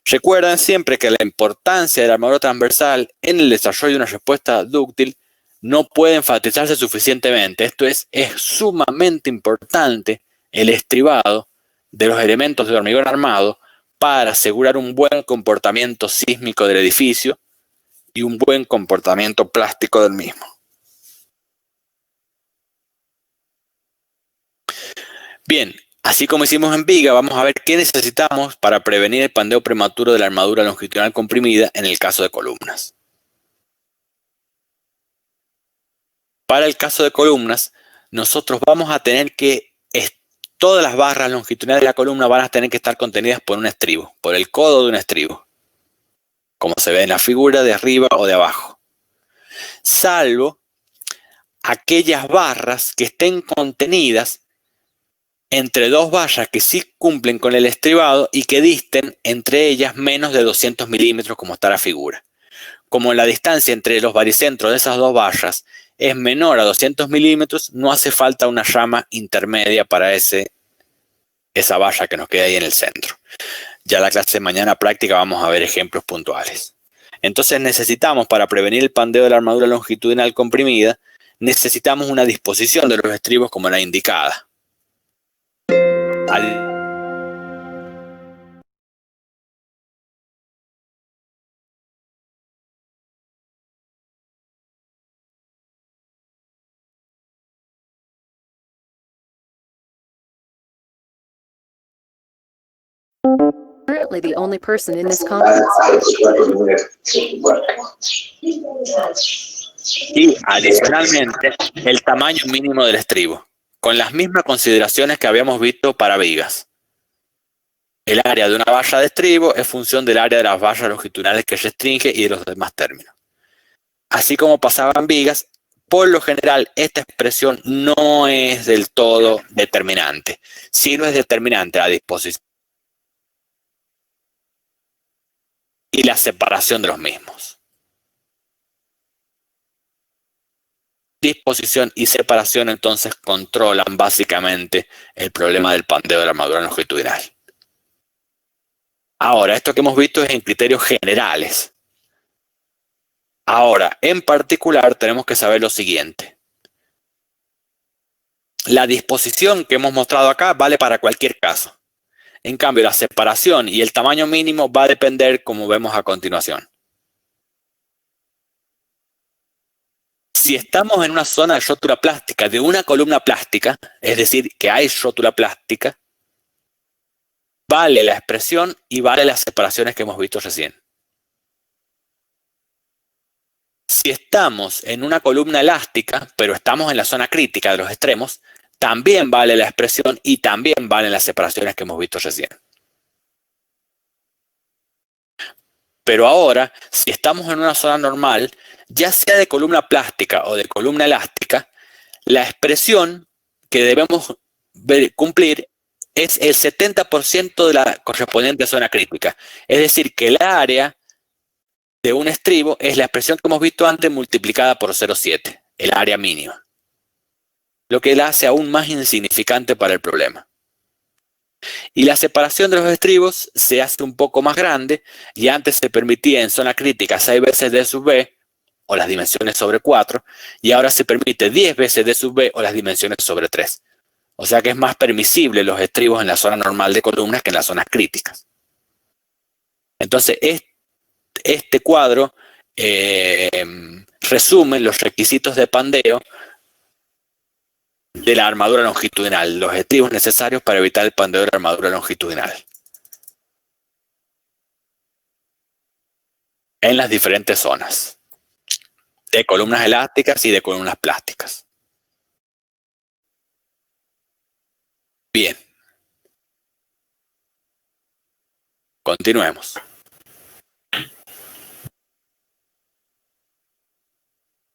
Recuerden siempre que la importancia de la armadura transversal en el desarrollo de una respuesta dúctil no puede enfatizarse suficientemente. Esto es sumamente importante el estribado de los elementos de hormigón armado para asegurar un buen comportamiento sísmico del edificio y un buen comportamiento plástico del mismo. Bien, así como hicimos en viga, vamos a ver qué necesitamos para prevenir el pandeo prematuro de la armadura longitudinal comprimida en el caso de columnas. Para el caso de columnas, nosotros vamos a tener que, todas las barras longitudinales de la columna van a tener que estar contenidas por un estribo, por el codo de un estribo, como se ve en la figura de arriba o de abajo. Salvo aquellas barras que estén contenidas entre dos barras que sí cumplen con el estribado y que disten entre ellas menos de 200 milímetros, como está la figura. Como la distancia entre los baricentros de esas dos barras es menor a 200 milímetros, no hace falta una rama intermedia para esa barra que nos queda ahí en el centro. Ya la clase de mañana práctica vamos a ver ejemplos puntuales. Entonces necesitamos, para prevenir el pandeo de la armadura longitudinal comprimida, necesitamos una disposición de los estribos como la indicada. Currently the only person in this conference. Y adicionalmente, el tamaño mínimo del estribo, con las mismas consideraciones que habíamos visto para vigas. El área de una barra de estribo es función del área de las barras longitudinales que restringe y de los demás términos. Así como pasaba en vigas, por lo general esta expresión no es del todo determinante. Sí no es determinante la disposición y la separación de los mismos. Disposición y separación entonces controlan básicamente el problema del pandeo de la armadura longitudinal. Ahora, esto que hemos visto es en criterios generales. Ahora, en particular, tenemos que saber lo siguiente. la disposición que hemos mostrado acá vale para cualquier caso. En cambio, la separación y el tamaño mínimo va a depender, como vemos a continuación. Si estamos en una zona de rótula plástica de una columna plástica, es decir, que hay rótula plástica, vale la expresión y vale las separaciones que hemos visto recién. Si estamos en una columna elástica, pero estamos en la zona crítica de los extremos, también vale la expresión y también valen las separaciones que hemos visto recién. Pero ahora, si estamos en una zona normal, ya sea de columna plástica o de columna elástica, la expresión que debemos cumplir es el 70% de la correspondiente zona crítica. Es decir, que el área de un estribo es la expresión que hemos visto antes multiplicada por 0,7, el área mínima. Lo que la hace aún más insignificante para el problema. Y la separación de los estribos se hace un poco más grande, y antes se permitía en zona crítica 6 veces D sub B, o las dimensiones sobre 4, y ahora se permite 10 veces D sub B o las dimensiones sobre 3. O sea que es más permisible los estribos en la zona normal de columnas que en las zonas críticas. Entonces, este cuadro resume los requisitos de pandeo de la armadura longitudinal, los estribos necesarios para evitar el pandeo de la armadura longitudinal en las diferentes zonas de columnas elásticas y de columnas plásticas. Bien. Continuemos.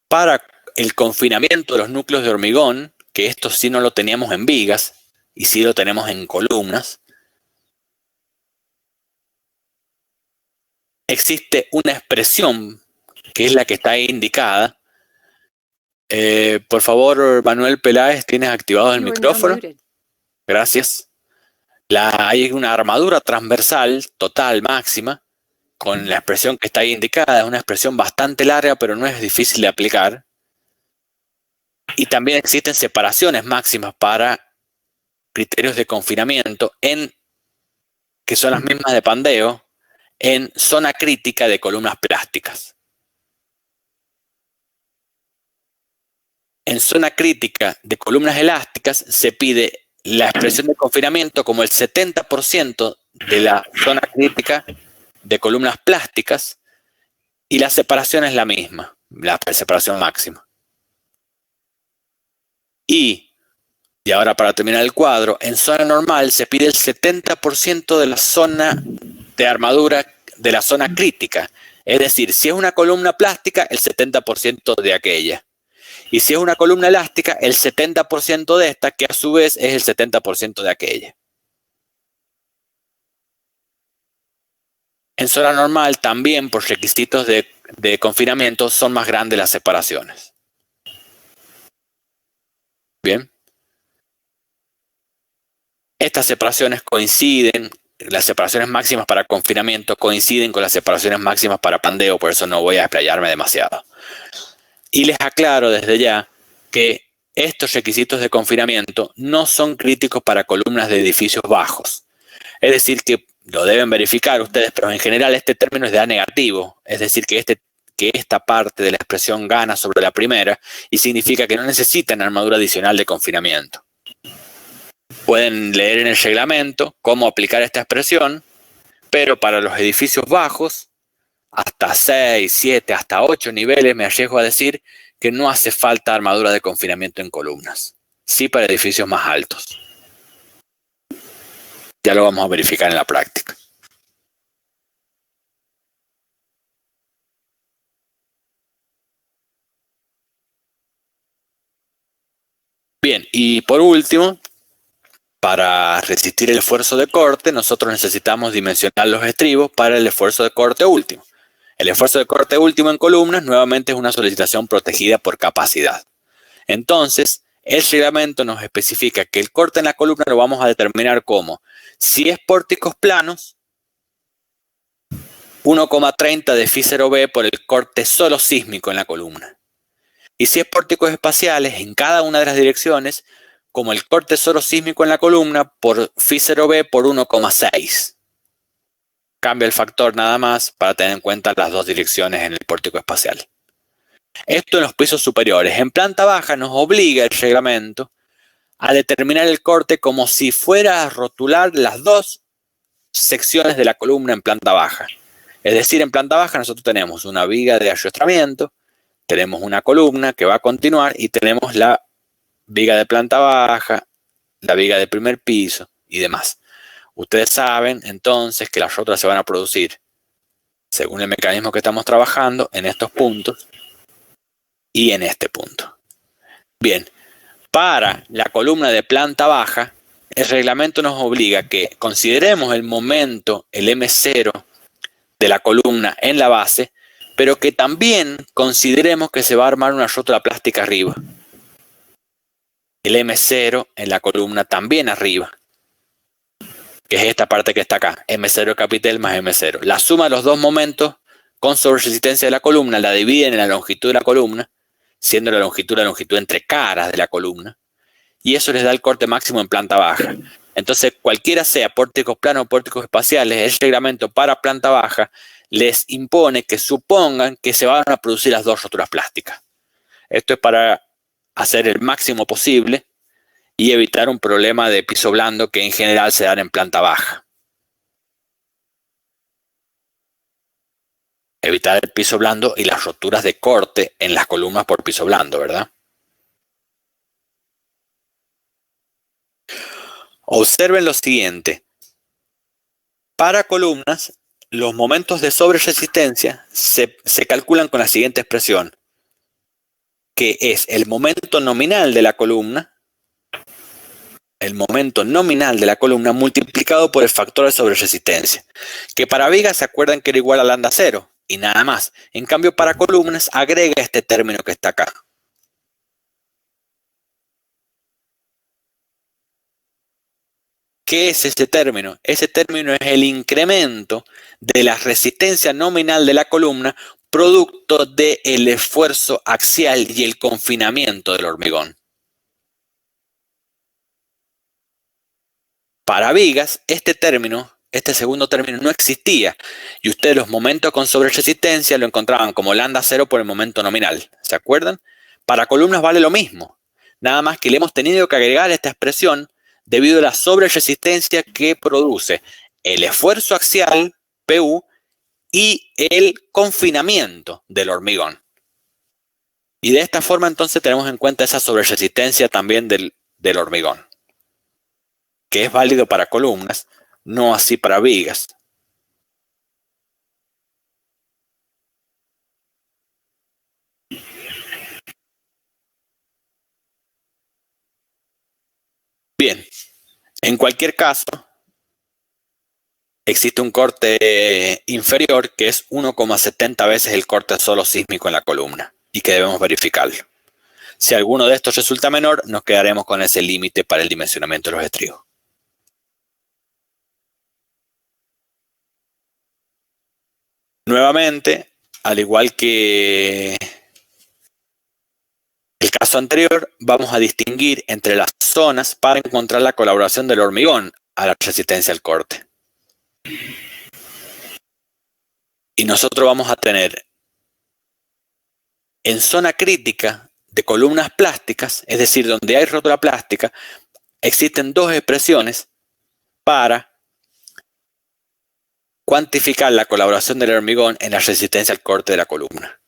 Para el confinamiento de los núcleos de hormigón, que esto sí no lo teníamos en vigas y sí lo tenemos en columnas, existe una expresión que es la que está ahí indicada. Por favor, Manuel Peláez, ¿tienes activado el micrófono? Gracias. Hay una armadura transversal total máxima con la expresión que está ahí indicada. Es una expresión bastante larga, pero no es difícil de aplicar. Y también existen separaciones máximas para criterios de confinamiento que son las mismas de pandeo en zona crítica de columnas plásticas. En zona crítica de columnas elásticas se pide la expresión de confinamiento como el 70% de la zona crítica de columnas plásticas, y la separación es la misma, la separación máxima. Y ahora para terminar el cuadro, en zona normal se pide el 70% de la zona de armadura de la zona crítica. Es decir, si es una columna plástica, el 70% de aquella. Y si es una columna elástica, el 70% de esta, que a su vez es el 70% de aquella. En zona normal también, por requisitos de confinamiento, son más grandes las separaciones. Bien. Estas separaciones coinciden, las separaciones máximas para confinamiento coinciden con las separaciones máximas para pandeo, por eso no voy a explayarme demasiado. Y les aclaro desde ya que estos requisitos de confinamiento no son críticos para columnas de edificios bajos. Es decir, que lo deben verificar ustedes, pero en general este término es de A negativo. Es decir, que esta parte de la expresión gana sobre la primera y significa que no necesitan armadura adicional de confinamiento. Pueden leer en el reglamento cómo aplicar esta expresión, pero para los edificios bajos, hasta 6, 7, hasta 8 niveles, me arriesgo a decir que no hace falta armadura de confinamiento en columnas. Sí para edificios más altos. Ya lo vamos a verificar en la práctica. Bien, y por último, para resistir el esfuerzo de corte, nosotros necesitamos dimensionar los estribos para el esfuerzo de corte último. El esfuerzo de corte último en columnas nuevamente es una solicitación protegida por capacidad. Entonces, el reglamento nos especifica que el corte en la columna lo vamos a determinar como, si es pórticos planos, 1,30 de φ0b por el corte solo sísmico en la columna. Y si es pórticos espaciales en cada una de las direcciones, como el corte sorosísmico en la columna por Φ0b por 1,6. Cambia el factor nada más para tener en cuenta las dos direcciones en el pórtico espacial. Esto en los pisos superiores. En planta baja nos obliga el reglamento a determinar el corte como si fuera a rotular las dos secciones de la columna en planta baja. Es decir, en planta baja nosotros tenemos una viga de ayostramiento, tenemos una columna que va a continuar y tenemos la viga de planta baja, la viga de primer piso y demás. Ustedes saben entonces que las rótulas se van a producir según el mecanismo que estamos trabajando en estos puntos y en este punto. Bien, para la columna de planta baja, el reglamento nos obliga a que consideremos el momento, el M0 de la columna en la base, pero que también consideremos que se va a armar una rótula plástica arriba. El M0 en la columna también arriba, que es esta parte que está acá, M0 capital más M0. La suma de los dos momentos con sobreresistencia de la columna la dividen en la longitud de la columna, siendo la longitud entre caras de la columna, y eso les da el corte máximo en planta baja. Entonces, cualquiera sea pórticos planos o pórticos espaciales, el reglamento para planta baja les impone que supongan que se van a producir las dos rótulas plásticas. Esto es para hacer el máximo posible y evitar un problema de piso blando que en general se dan en planta baja. Evitar el piso blando y las roturas de corte en las columnas por piso blando, ¿verdad? Observen lo siguiente. Para columnas, los momentos de sobreresistencia se calculan con la siguiente expresión, que es el momento nominal de la columna, multiplicado por el factor de sobreresistencia, que para vigas se acuerdan que era igual a lambda 0 y nada más. En cambio, para columnas agrega este término que está acá. ¿Qué es este término? Ese término es el incremento de la resistencia nominal de la columna producto del esfuerzo axial y el confinamiento del hormigón. Para vigas, este segundo término no existía y ustedes los momentos con sobreresistencia lo encontraban como lambda 0 por el momento nominal. ¿Se acuerdan? Para columnas vale lo mismo, nada más que le hemos tenido que agregar esta expresión debido a la sobreresistencia que produce el esfuerzo axial, PU, y el confinamiento del hormigón. Y de esta forma entonces tenemos en cuenta esa sobreresistencia también del hormigón, que es válido para columnas, no así para vigas. Bien, en cualquier caso, existe un corte inferior que es 1,70 veces el corte solo sísmico en la columna y que debemos verificarlo. Si alguno de estos resulta menor, nos quedaremos con ese límite para el dimensionamiento de los estribos. Nuevamente, al igual que el caso anterior, vamos a distinguir entre las zonas para encontrar la colaboración del hormigón a la resistencia al corte. Y nosotros vamos a tener en zona crítica de columnas plásticas, es decir, donde hay rótula plástica, existen dos expresiones para cuantificar la colaboración del hormigón en la resistencia al corte de la columna.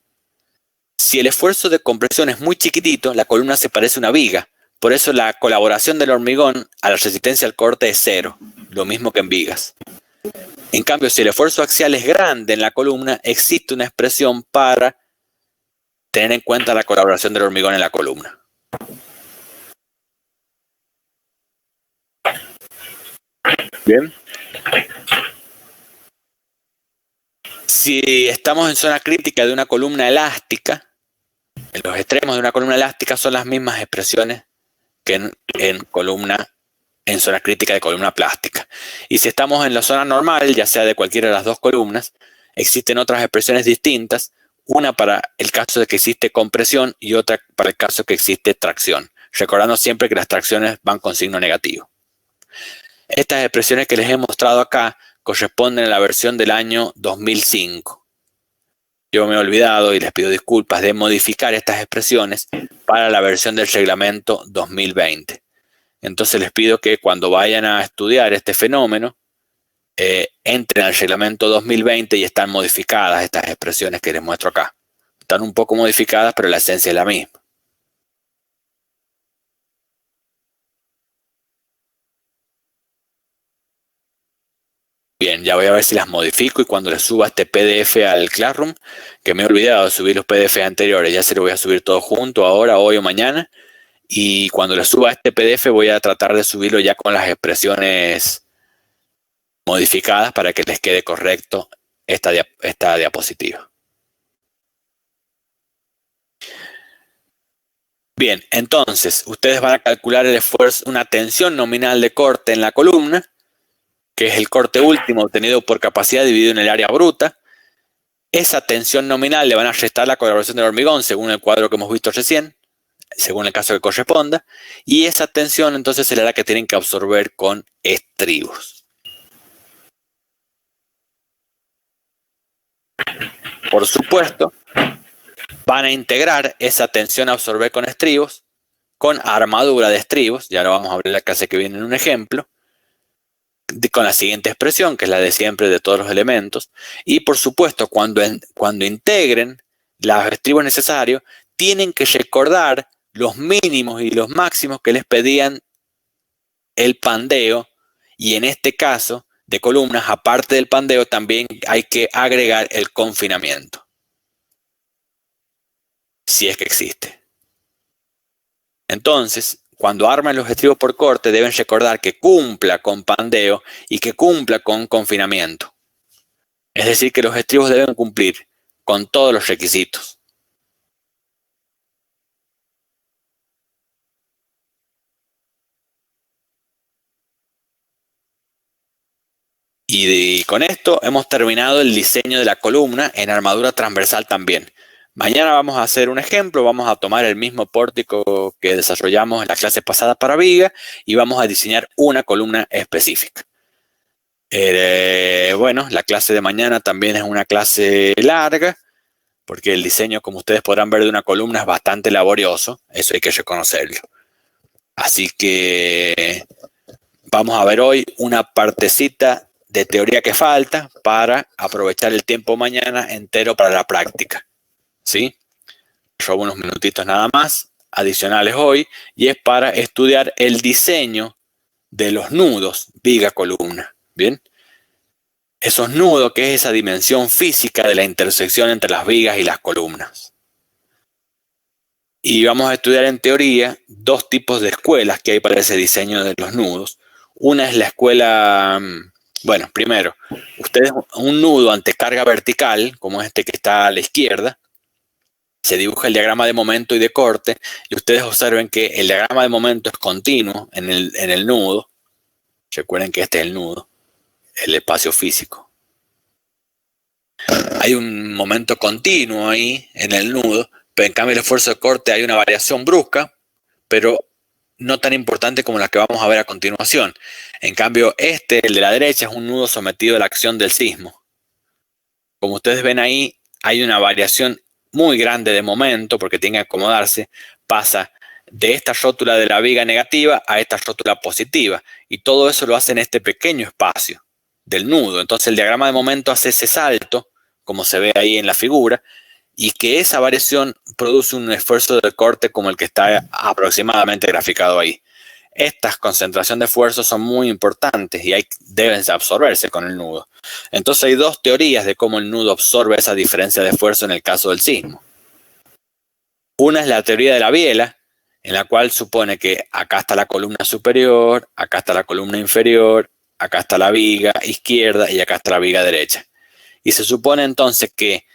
Si el esfuerzo de compresión es muy chiquitito, la columna se parece a una viga. Por eso la colaboración del hormigón a la resistencia al corte es 0, lo mismo que en vigas. En cambio, si el esfuerzo axial es grande en la columna, existe una expresión para tener en cuenta la colaboración del hormigón en la columna. Bien. Si estamos en zona crítica de una columna elástica, en los extremos de una columna elástica son las mismas expresiones que en zona crítica de columna plástica. Y si estamos en la zona normal, ya sea de cualquiera de las dos columnas, existen otras expresiones distintas, una para el caso de que existe compresión y otra para el caso de que existe tracción. recordando siempre que las tracciones van con signo negativo. Estas expresiones que les he mostrado acá corresponden a la versión del año 2005. Yo me he olvidado, y les pido disculpas, de modificar estas expresiones para la versión del reglamento 2020. Entonces les pido que cuando vayan a estudiar este fenómeno, entren al reglamento 2020 y están modificadas estas expresiones que les muestro acá. Están un poco modificadas, pero la esencia es la misma. Bien, ya voy a ver si las modifico y cuando les suba este PDF al Classroom, que me he olvidado de subir los PDF anteriores, ya se los voy a subir todo junto ahora, hoy o mañana. Y cuando les suba este PDF voy a tratar de subirlo ya con las expresiones modificadas para que les quede correcto esta diapositiva. Bien, entonces ustedes van a calcular el esfuerzo, una tensión nominal de corte en la columna, que es el corte último obtenido por capacidad dividido en el área bruta. Esa tensión nominal le van a restar la colaboración del hormigón según el cuadro que hemos visto recién, según el caso que corresponda, y esa tensión entonces será la que tienen que absorber con estribos. Por supuesto, van a integrar esa tensión a absorber con estribos con armadura de estribos, ya lo vamos a ver en la clase que viene en un ejemplo, con la siguiente expresión, que es la de siempre de todos los elementos, y por supuesto cuando integren los estribos necesarios, tienen que recordar los mínimos y los máximos que les pedían el pandeo, y en este caso de columnas, aparte del pandeo, también hay que agregar el confinamiento, si es que existe. Entonces, cuando arman los estribos por corte, deben recordar que cumpla con pandeo y que cumpla con confinamiento. Es decir, que los estribos deben cumplir con todos los requisitos. Y con esto hemos terminado el diseño de la columna en armadura transversal también. Mañana vamos a hacer un ejemplo, vamos a tomar el mismo pórtico que desarrollamos en la clase pasada para viga y vamos a diseñar una columna específica. Bueno, la clase de mañana también es una clase larga, porque el diseño, como ustedes podrán ver, de una columna es bastante laborioso, eso hay que reconocerlo. Así que vamos a ver hoy una partecita de teoría que falta para aprovechar el tiempo mañana entero para la práctica. ¿Sí? Robo unos minutitos nada más adicionales hoy y es para estudiar el diseño de los nudos viga-columna. Bien, esos nudos, que es esa dimensión física de la intersección entre las vigas y las columnas. Y vamos a estudiar en teoría dos tipos de escuelas que hay para ese diseño de los nudos. Una es la escuela, bueno, primero, ustedes un nudo ante carga vertical, como este que está a la izquierda, se dibuja el diagrama de momento y de corte, y ustedes observen que el diagrama de momento es continuo en el nudo. Recuerden que este es el nudo, el espacio físico. Hay un momento continuo ahí en el nudo, pero en cambio el esfuerzo de corte hay una variación brusca, pero no tan importante como la que vamos a ver a continuación. En cambio el de la derecha, es un nudo sometido a la acción del sismo. Como ustedes ven ahí, hay una variación muy grande de momento, porque tiene que acomodarse, pasa de esta rótula de la viga negativa a esta rótula positiva, y todo eso lo hace en este pequeño espacio del nudo. Entonces el diagrama de momento hace ese salto, como se ve ahí en la figura, y que esa variación produce un esfuerzo de corte como el que está aproximadamente graficado ahí. Estas concentraciones de esfuerzo son muy importantes y deben absorberse con el nudo. Entonces hay dos teorías de cómo el nudo absorbe esa diferencia de esfuerzo en el caso del sismo. Una es la teoría de la biela, en la cual supone que acá está la columna superior, acá está la columna inferior, acá está la viga izquierda y acá está la viga derecha. Y se supone entonces que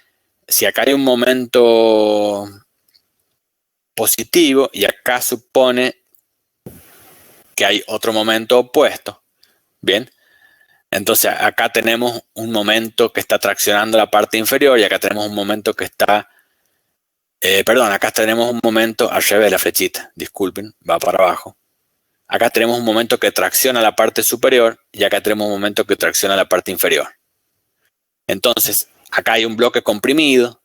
si acá hay un momento positivo y acá supone que hay otro momento opuesto, bien, entonces acá tenemos un momento que está traccionando la parte inferior y acá tenemos un momento que está Perdón, acá tenemos un momento al revés de la flechita, disculpen, va para abajo. Acá tenemos un momento que tracciona la parte superior y acá tenemos un momento que tracciona la parte inferior. Entonces, acá hay un bloque comprimido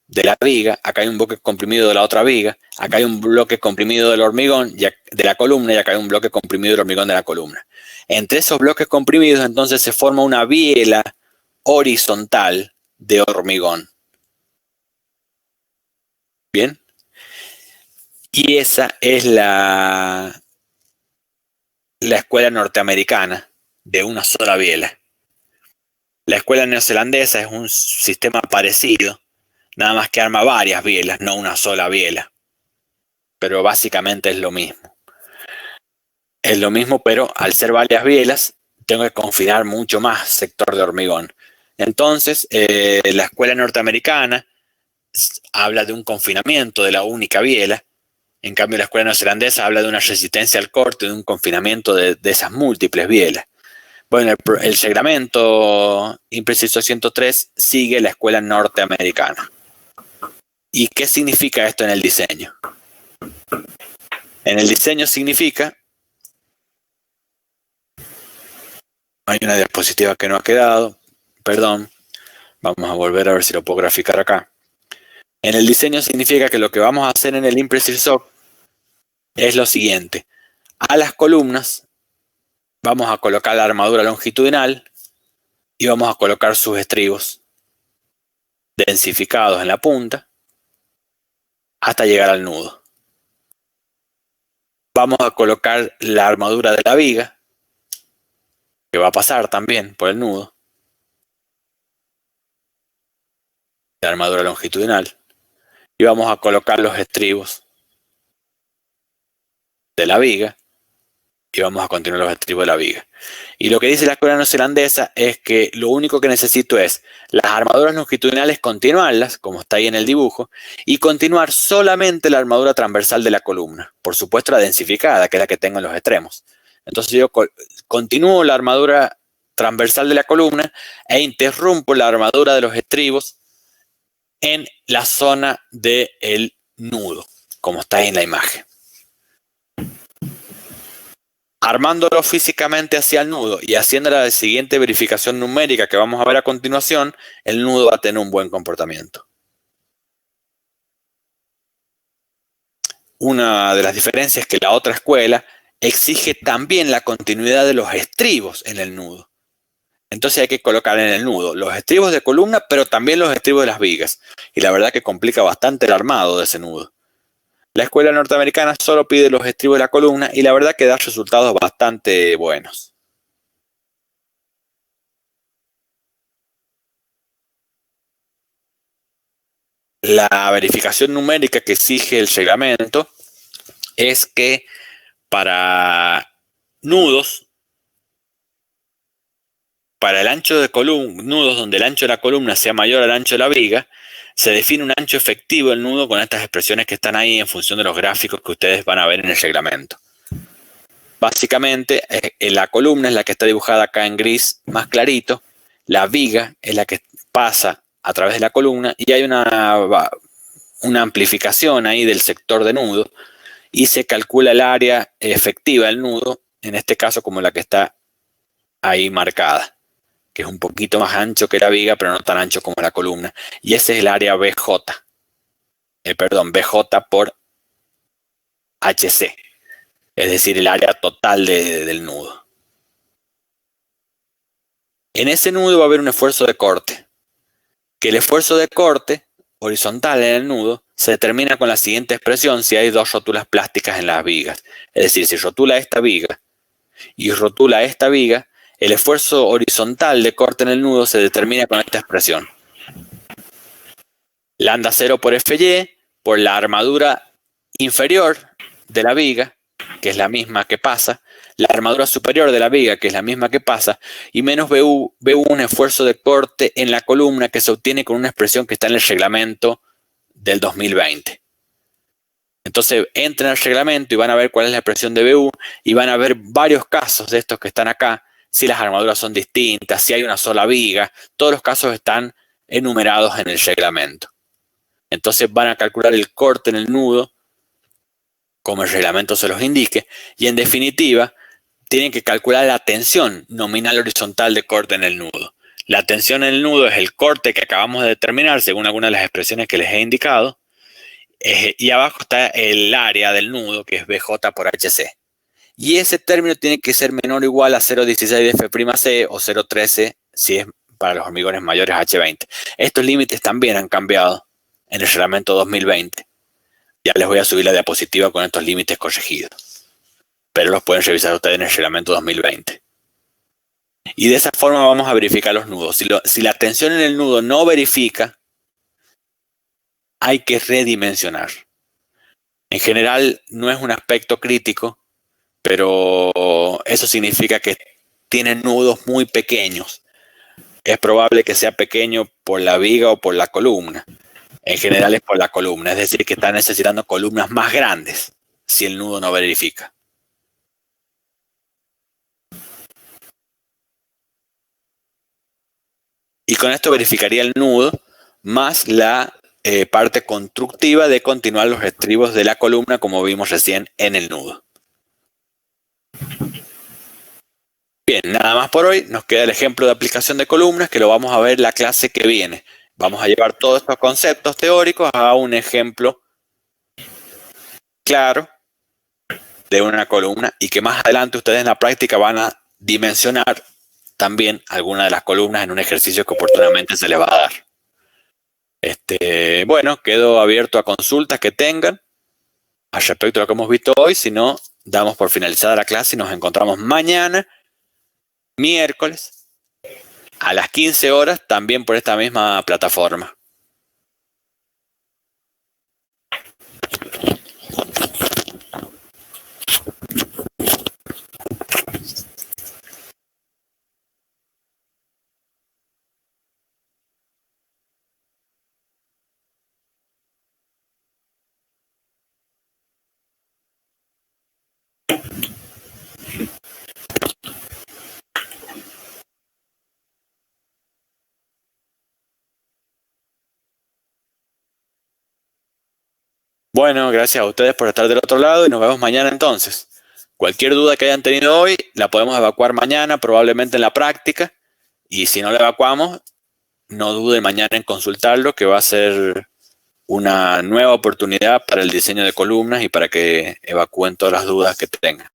de la viga, acá hay un bloque comprimido de la otra viga, acá hay un bloque comprimido del hormigón de la columna y acá hay un bloque comprimido del hormigón de la columna. Entre esos bloques comprimidos entonces se forma una biela horizontal de hormigón. Bien. Y esa es la escuela norteamericana de una sola biela. La escuela neozelandesa es un sistema parecido, nada más que arma varias bielas, no una sola biela. Pero básicamente es lo mismo. Es lo mismo, pero al ser varias bielas, tengo que confinar mucho más sector de hormigón. Entonces, la escuela norteamericana habla de un confinamiento de la única biela. En cambio, la escuela neozelandesa habla de una resistencia al corte, de un confinamiento de esas múltiples bielas. Bueno, el reglamento impreciso 103 sigue la escuela norteamericana. ¿Y qué significa esto en el diseño? En el diseño significa... Hay una diapositiva que no ha quedado, perdón. Vamos a volver a ver si lo puedo graficar acá. En el diseño significa que lo que vamos a hacer en el Impressive Shock es lo siguiente. A las columnas vamos a colocar la armadura longitudinal y vamos a colocar sus estribos densificados en la punta hasta llegar al nudo. Vamos a colocar la armadura de la viga, que va a pasar también por el nudo, la armadura longitudinal, y vamos a colocar los estribos de la viga y vamos a continuar los estribos de la viga. Y lo que dice la escuela neozelandesa es que lo único que necesito es las armaduras longitudinales continuarlas, como está ahí en el dibujo, y continuar solamente la armadura transversal de la columna, por supuesto la densificada, que es la que tengo en los extremos. Entonces yo continúo la armadura transversal de la columna e interrumpo la armadura de los estribos en la zona del nudo, como está ahí en la imagen. Armándolo físicamente hacia el nudo y haciendo la siguiente verificación numérica que vamos a ver a continuación, el nudo va a tener un buen comportamiento. Una de las diferencias es que la otra escuela exige también la continuidad de los estribos en el nudo. Entonces hay que colocar en el nudo los estribos de columna, pero también los estribos de las vigas. Y la verdad que complica bastante el armado de ese nudo. La escuela norteamericana solo pide los estribos de la columna y la verdad que da resultados bastante buenos. La verificación numérica que exige el reglamento es que para nudos, para el ancho de columna, nudos donde el ancho de la columna sea mayor al ancho de la viga, se define un ancho efectivo del nudo con estas expresiones que están ahí en función de los gráficos que ustedes van a ver en el reglamento. Básicamente, la columna es la que está dibujada acá en gris más clarito, la viga es la que pasa a través de la columna y hay una amplificación ahí del sector de nudo y se calcula el área efectiva del nudo, en este caso como la que está ahí marcada, que es un poquito más ancho que la viga, pero no tan ancho como la columna. Y ese es el área BJ. BJ por HC. Es decir, el área total del nudo. En ese nudo va a haber un esfuerzo de corte. Que el esfuerzo de corte horizontal en el nudo se determina con la siguiente expresión si hay dos rótulas plásticas en las vigas. Es decir, si rotula esta viga y rotula esta viga, el esfuerzo horizontal de corte en el nudo se determina con esta expresión. Lambda 0 por Fy por la armadura inferior de la viga, que es la misma que pasa, la armadura superior de la viga, que es la misma que pasa, y menos BU, un esfuerzo de corte en la columna que se obtiene con una expresión que está en el reglamento del 2020. Entonces entran al reglamento y van a ver cuál es la expresión de BU y van a ver varios casos de estos que están acá, si las armaduras son distintas, si hay una sola viga, todos los casos están enumerados en el reglamento. Entonces van a calcular el corte en el nudo, como el reglamento se los indique, y en definitiva tienen que calcular la tensión nominal horizontal de corte en el nudo. La tensión en el nudo es el corte que acabamos de determinar según algunas de las expresiones que les he indicado, y abajo está el área del nudo, que es BJ por HC. Y ese término tiene que ser menor o igual a 0,16 de F'C o 0,13 si es para los hormigones mayores H20. Estos límites también han cambiado en el reglamento 2020. Ya les voy a subir la diapositiva con estos límites corregidos, pero los pueden revisar ustedes en el reglamento 2020. Y de esa forma vamos a verificar los nudos. Si la tensión en el nudo no verifica, hay que redimensionar. En general no es un aspecto crítico, pero eso significa que tienen nudos muy pequeños. Es probable que sea pequeño por la viga o por la columna. En general es por la columna, es decir, que están necesitando columnas más grandes si el nudo no verifica. Y con esto verificaría el nudo más la parte constructiva de continuar los estribos de la columna, como vimos recién en el nudo. Bien, nada más por hoy. Nos queda el ejemplo de aplicación de columnas, que lo vamos a ver la clase que viene. Vamos a llevar todos estos conceptos teóricos a un ejemplo claro de una columna, y que más adelante ustedes en la práctica van a dimensionar también alguna de las columnas en un ejercicio que oportunamente se les va a dar. Bueno, quedo abierto a consultas que tengan al respecto de lo que hemos visto hoy. Si no, damos por finalizada la clase y nos encontramos mañana, miércoles, a las 15 horas, también por esta misma plataforma. Bueno, gracias a ustedes por estar del otro lado y nos vemos mañana entonces. Cualquier duda que hayan tenido hoy la podemos evacuar mañana, probablemente en la práctica. Y si no la evacuamos, no duden mañana en consultarlo, que va a ser una nueva oportunidad para el diseño de columnas y para que evacúen todas las dudas que tengan.